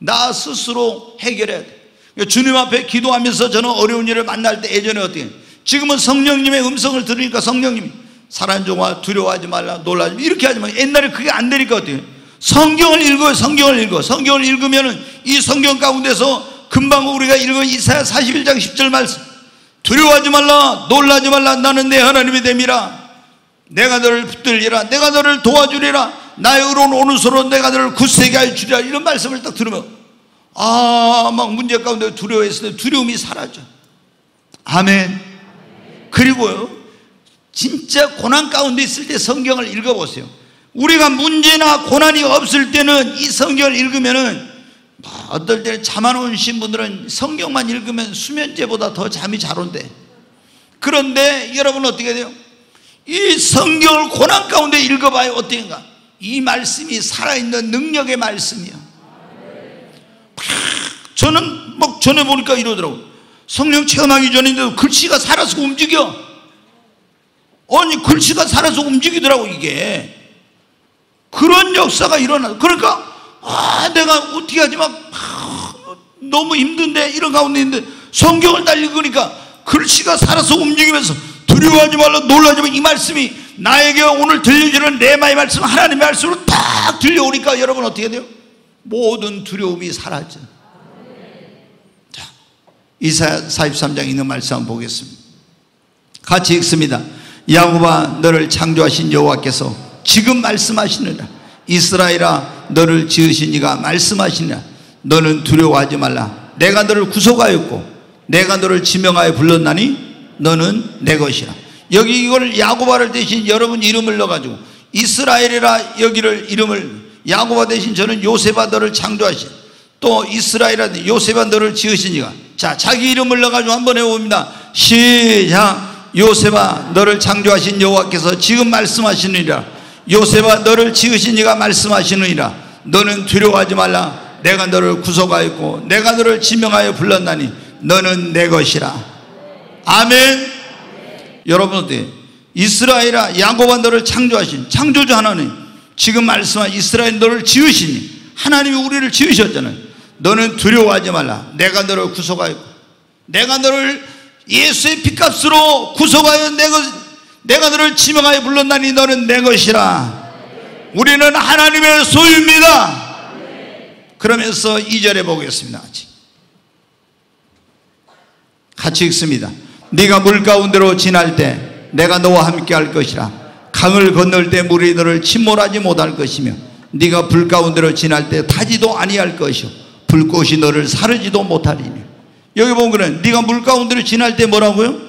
나 스스로 해결해야 돼. 주님 앞에 기도하면서 저는 어려운 일을 만날 때 예전에 어떻게 지금은 성령님의 음성을 들으니까 성령님이 사란종아 두려워하지 말라 놀라지 말라 이렇게 하지만 옛날에 그게 안 되니까 어떻게 성경을 읽어요. 성경을 읽으면 이 성경 가운데서 금방 우리가 읽은 이사야 41장 10절 말씀 두려워하지 말라 놀라지 말라 나는 내 하나님이 됨이라. 내가 너를 붙들리라. 내가 너를 도와주리라. 나의 의로운 오른손으로 내가 너를 굳세게 하여 주리라. 이런 말씀을 딱 들으면 막 문제 가운데 두려워했을 때 두려움이 사라져. 아멘. 그리고요, 진짜 고난 가운데 있을 때 성경을 읽어보세요. 우리가 문제나 고난이 없을 때는 이 성경을 읽으면은 어떨 때는 잠 안 오는 분들은 성경만 읽으면 수면제보다 더 잠이 잘 온대. 그런데 여러분 어떻게 돼요? 이 성경을 고난 가운데 읽어봐요. 어떤가? 이 말씀이 살아있는 능력의 말씀이야. 저는 막 전에 보니까 이러더라고. 성령 체험하기 전인데도 글씨가 살아서 움직여. 아니, 글씨가 살아서 움직이더라고. 이게 그런 역사가 일어나. 그러니까 내가 어떻게 하지 막 너무 힘든데 이런 가운데 있는데 성경을 딱 읽으니까 글씨가 살아서 움직이면서 두려워하지 말라, 놀라지 말라. 이 말씀이 나에게 오늘 들려주는 레마의 말씀, 하나님의 말씀으로 딱 들려오니까 여러분 어떻게 돼요? 모든 두려움이 사라져. 자, 이사야 43장 있는 말씀 한번 보겠습니다. 같이 읽습니다. 야곱아, 너를 창조하신 여호와께서 지금 말씀하시느라. 이스라엘아, 너를 지으신 이가 말씀하시느라. 너는 두려워하지 말라. 내가 너를 구속하였고 내가 너를 지명하여 불렀나니 너는 내 것이라. 여기 이걸 야곱아를 대신 여러분 이름을 넣어가지고 이스라엘이라 여기를 이름을, 야곱아 대신 저는 요셉아 너를 창조하신, 또 이스라엘아 요셉아 너를 지으신 이가. 자, 자기 이름을 넣어가지고 한번 해봅니다. 시작. 요셉아, 너를 창조하신 여호와께서 지금 말씀하시느니라. 요셉아, 너를 지으신 이가 말씀하시느니라. 너는 두려워하지 말라. 내가 너를 구속하였고 내가 너를 지명하여 불렀나니 너는 내 것이라. 아멘. 여러분 어때요? 이스라엘아, 야곱아, 너를 창조하신 창조주 하나님, 지금 말씀한 이스라엘 너를 지으시니, 하나님이 우리를 지으셨잖아요. 너는 두려워하지 말라. 내가 너를 구속하였고 내가 너를 예수의 피값으로 구속하여 내가 너를 지명하여 불렀나니 너는 내 것이라. 우리는 하나님의 소유입니다. 그러면서 2절에 보겠습니다. 같이 읽습니다. 네가 물 가운데로 지날 때 내가 너와 함께 할 것이라. 강을 건널 때 물이 너를 침몰하지 못할 것이며 네가 불 가운데로 지날 때 타지도 아니할 것이요 불꽃이 너를 사르지도 못하리니. 여기 보면 네가 물 가운데로 지날 때 뭐라고요?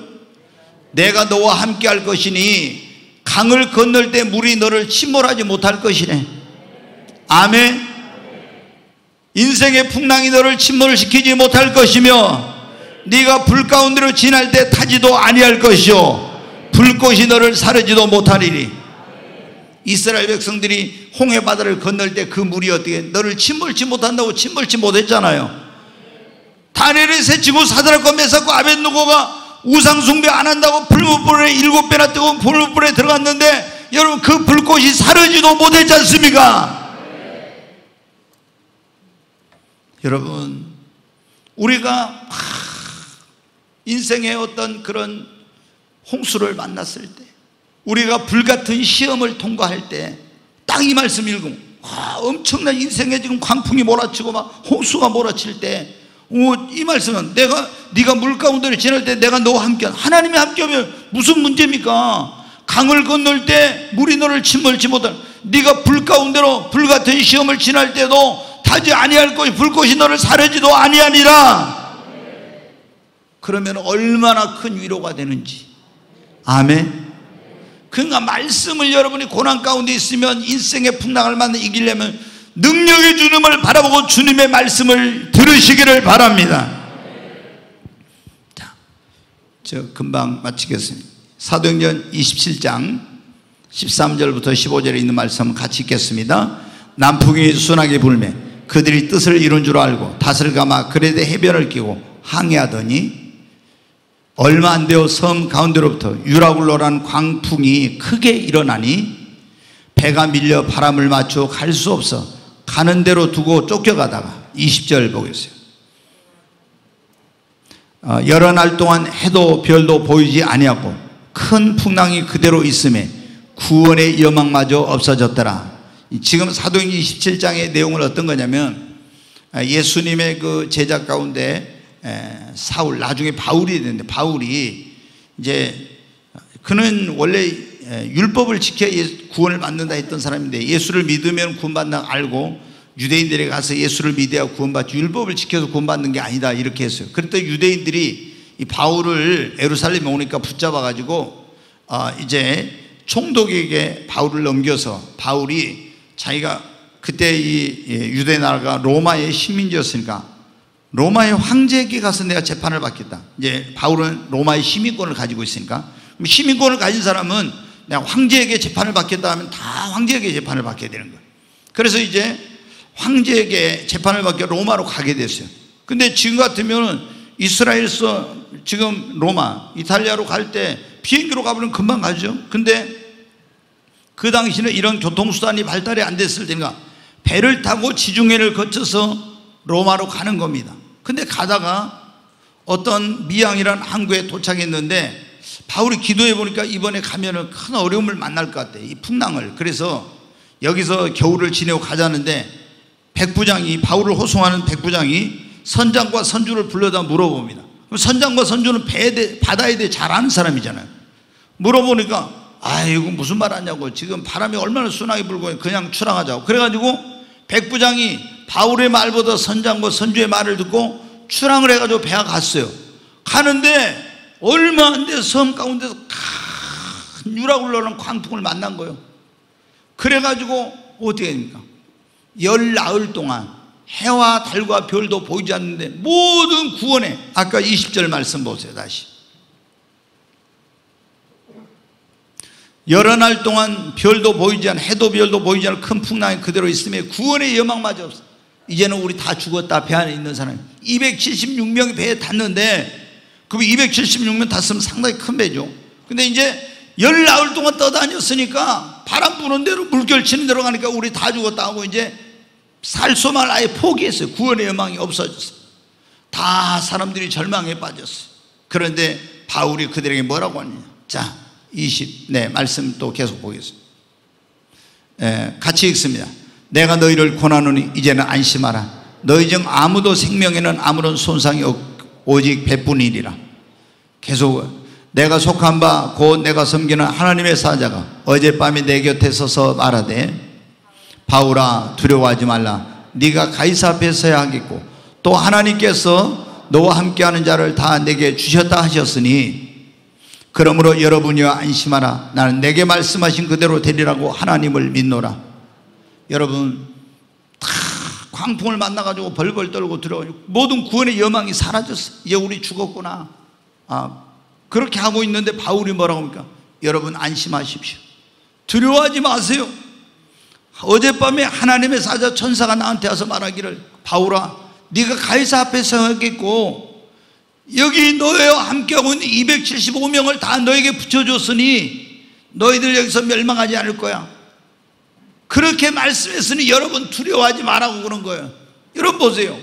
내가 너와 함께 할 것이니 강을 건널 때 물이 너를 침몰하지 못할 것이네. 아멘. 인생의 풍랑이 너를 침몰시키지 못할 것이며 네가 불 가운데로 지날 때 타지도 아니할 것이요 불꽃이 너를 사르지도 못하리니. 이스라엘 백성들이 홍해 바다를 건널 때 그 물이 어떻게 너를 침몰치 못한다고 침몰치 못했잖아요. 다니엘이 새치고 사드락과 메삭과 아벳느고가 우상 숭배 안 한다고 불못불에 7배나 뜨거운 불못불에 들어갔는데 여러분 그 불꽃이 사르지도 못했지 않습니까? 여러분, 우리가 인생의 어떤 그런 홍수를 만났을 때, 우리가 불같은 시험을 통과할 때 딱 이 말씀 읽으면 엄청난 인생에 지금 광풍이 몰아치고 막 홍수가 몰아칠 때 이 말씀은 네가 물 가운데를 지날 때 내가 너와 함께, 하나님이 함께하면 무슨 문제입니까? 강을 건널 때 물이 너를 침몰치 못할, 네가 불 가운데로 불같은 시험을 지날 때도 타지 아니할 것이 불꽃이 너를 사르지도 아니하니라. 그러면 얼마나 큰 위로가 되는지. 아멘. 그러니까 말씀을 여러분이 고난 가운데 있으면 인생의 풍랑을 만나 이기려면 능력의 주님을 바라보고 주님의 말씀을 들으시기를 바랍니다. 자, 저 금방 마치겠습니다. 사도행전 27장 13절부터 15절에 있는 말씀 같이 읽겠습니다. 남풍이 순하게 불매 그들이 뜻을 이룬 줄 알고 닷을 감아 그레데 해변을 끼고 항해하더니 얼마 안 되어 섬 가운데로부터 유라굴로라는 광풍이 크게 일어나니 배가 밀려 바람을 맞추어 갈 수 없어 가는 대로 두고 쫓겨가다가 20절 보겠어요. 여러 날 동안 해도 별도 보이지 아니하고 큰 풍랑이 그대로 있음에 구원의 여망마저 없어졌더라. 지금 사도행전 27장의 내용은 어떤 거냐면 예수님의 그 제자 가운데 사울, 나중에 바울이 되는데, 바울이 이제 그는 원래 율법을 지켜야 구원을 받는다 했던 사람인데 예수를 믿으면 구원받는다 알고 유대인들에 가서 예수를 믿어야 구원받지 율법을 지켜서 구원받는 게 아니다 이렇게 했어요. 그랬더니 유대인들이 이 바울을 예루살렘에 오니까 붙잡아가지고 이제 총독에게 바울을 넘겨서, 바울이 자기가 그때 이 유대 나라가 로마의 식민지였으니까 로마의 황제에게 가서 내가 재판을 받겠다. 이제 바울은 로마의 시민권을 가지고 있으니까, 그럼 시민권을 가진 사람은 내가 황제에게 재판을 받겠다 하면 다 황제에게 재판을 받게 되는 거예요. 그래서 이제 황제에게 재판을 받게 로마로 가게 됐어요. 근데 지금 같으면 이스라엘에서 지금 로마, 이탈리아로 갈 때 비행기로 가보면 금방 가죠. 근데 그 당시는 이런 교통수단이 발달이 안 됐을 때니까 배를 타고 지중해를 거쳐서 로마로 가는 겁니다. 근데 가다가 어떤 미양이라는 항구에 도착했는데 바울이 기도해 보니까 이번에 가면은 큰 어려움을 만날 것 같아, 이 풍랑을. 그래서 여기서 겨울을 지내고 가자는데 백부장이, 바울을 호송하는 백부장이 선장과 선주를 불러다 물어봅니다. 그럼 선장과 선주는 바다에 대해 잘 아는 사람이잖아요. 물어보니까 이거 무슨 말 하냐고, 지금 바람이 얼마나 순하게 불고 그냥 출항하자고. 그래가지고 백부장이 바울의 말보다 선장과 선주의 말을 듣고 출항을 해가지고 배가 갔어요. 가는데 얼마 안 돼서 섬 가운데서 큰 유라굴 나오는 광풍을 만난 거예요. 그래가지고 어떻게 됩니까? 열나흘 동안 해와 달과 별도 보이지 않는데 모든 구원에, 아까 20절 말씀 보세요. 다시 여러 날 동안 별도 보이지 않은, 해도 별도 보이지 않은 큰 풍랑이 그대로 있으며 구원의 여망마저 없어. 이제는 우리 다 죽었다. 배 안에 있는 사람이 276명이 배에 탔는데, 그럼 276명 탔으면 상당히 큰 배죠. 근데 이제 열나흘 동안 떠다녔으니까 바람 부는 대로 물결 치는 대로 가니까 우리 다 죽었다 하고 이제 살 소망을 아예 포기했어요. 구원의 여망이 없어졌어요. 다 사람들이 절망에 빠졌어요. 그런데 바울이 그들에게 뭐라고 하느냐. 자, 말씀 또 계속 보겠습니다. 같이 읽습니다. 내가 너희를 권하노니 이제는 안심하라. 너희 중 아무도 생명에는 아무런 손상이 오직 배뿐이니라. 계속 내가 속한 바 곧 내가 섬기는 하나님의 사자가 어젯밤에 내 곁에 서서 말하되, 바울아 두려워하지 말라. 네가 가이사 앞에 서야 하겠고 또 하나님께서 너와 함께하는 자를 다 내게 주셨다 하셨으니, 그러므로 여러분이여 안심하라. 나는 내게 말씀하신 그대로 되리라고 하나님을 믿노라. 여러분, 다 광풍을 만나가지고 벌벌 떨고 두려워가지고 모든 구원의 여망이 사라졌어. 이제 우리 죽었구나. 그렇게 하고 있는데 바울이 뭐라고 합니까? 여러분 안심하십시오. 두려워하지 마세요. 어젯밤에 하나님의 사자 천사가 나한테 와서 말하기를, 바울아 네가 가이사 앞에 서야겠고 여기 너희와 함께하고 있는 275명을 다 너에게 붙여줬으니 너희들 여기서 멸망하지 않을 거야. 그렇게 말씀했으니 여러분 두려워하지 말라고 그런 거예요. 여러분 보세요.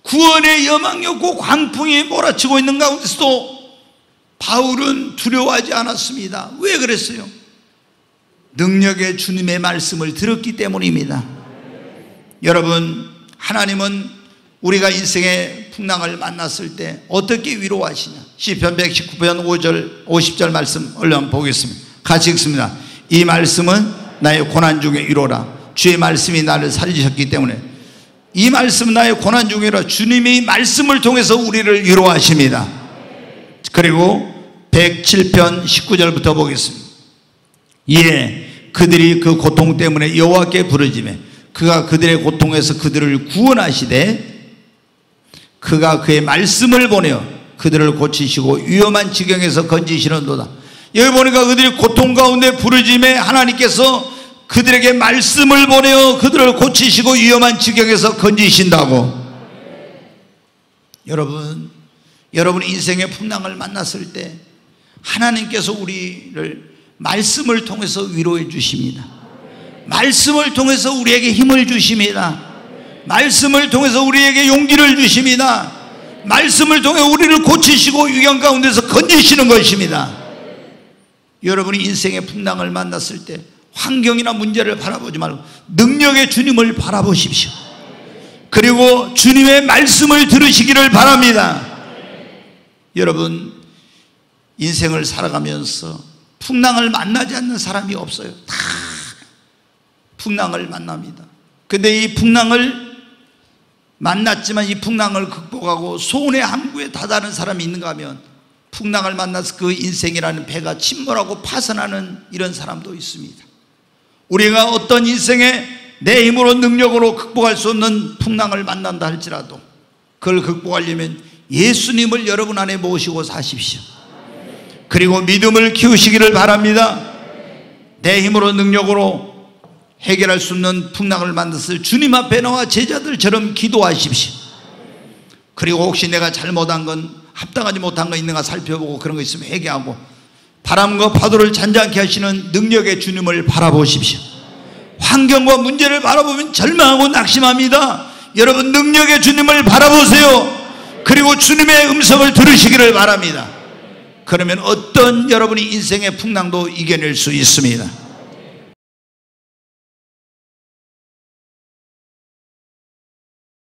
구원의 여망이 없고 광풍이 몰아치고 있는 가운데서도 바울은 두려워하지 않았습니다. 왜 그랬어요? 능력의 주님의 말씀을 들었기 때문입니다. 여러분, 하나님은 우리가 인생의 풍랑을 만났을 때 어떻게 위로하시냐. 시편 119편 5절 50절 말씀 얼른 보겠습니다. 같이 읽습니다. 이 말씀은 나의 고난 중에 위로라. 주의 말씀이 나를 살리셨기 때문에. 이 말씀은 나의 고난 중에 위로라. 주님이 말씀을 통해서 우리를 위로하십니다. 그리고 107편 19절부터 보겠습니다. 이에 그들이 그 고통 때문에 여호와께 부르짖으며 그가 그들의 고통에서 그들을 구원하시되 그가 그의 말씀을 보내어 그들을 고치시고 위험한 지경에서 건지시는도다. 여기 보니까 그들이 고통 가운데 부르짖음에 하나님께서 그들에게 말씀을 보내어 그들을 고치시고 위험한 지경에서 건지신다고. 여러분 인생의 풍랑을 만났을 때 하나님께서 우리를 말씀을 통해서 위로해 주십니다. 말씀을 통해서 우리에게 힘을 주십니다. 말씀을 통해서 우리에게 용기를 주십니다. 말씀을 통해 우리를 고치시고 위험 가운데서 건지시는 것입니다. 여러분이 인생의 풍랑을 만났을 때 환경이나 문제를 바라보지 말고 능력의 주님을 바라보십시오. 그리고 주님의 말씀을 들으시기를 바랍니다. 여러분, 인생을 살아가면서 풍랑을 만나지 않는 사람이 없어요. 다 풍랑을 만납니다. 근데 이 풍랑을 만났지만 이 풍랑을 극복하고 소원의 항구에 다다른 사람이 있는가 하면 풍랑을 만나서 그 인생이라는 배가 침몰하고 파산하는 이런 사람도 있습니다. 우리가 어떤 인생에 내 힘으로 능력으로 극복할 수 없는 풍랑을 만난다 할지라도 그걸 극복하려면 예수님을 여러분 안에 모시고 사십시오. 그리고 믿음을 키우시기를 바랍니다. 내 힘으로 능력으로 해결할 수 없는 풍랑을 만났을 주님 앞에 나와 제자들처럼 기도하십시오. 그리고 혹시 내가 잘못한 건, 합당하지 못한 거 있는가 살펴보고 그런 거 있으면 회개하고 바람과 파도를 잔잔케 하시는 능력의 주님을 바라보십시오. 환경과 문제를 바라보면 절망하고 낙심합니다. 여러분 능력의 주님을 바라보세요. 그리고 주님의 음성을 들으시기를 바랍니다. 그러면 어떤 여러분이 인생의 풍랑도 이겨낼 수 있습니다.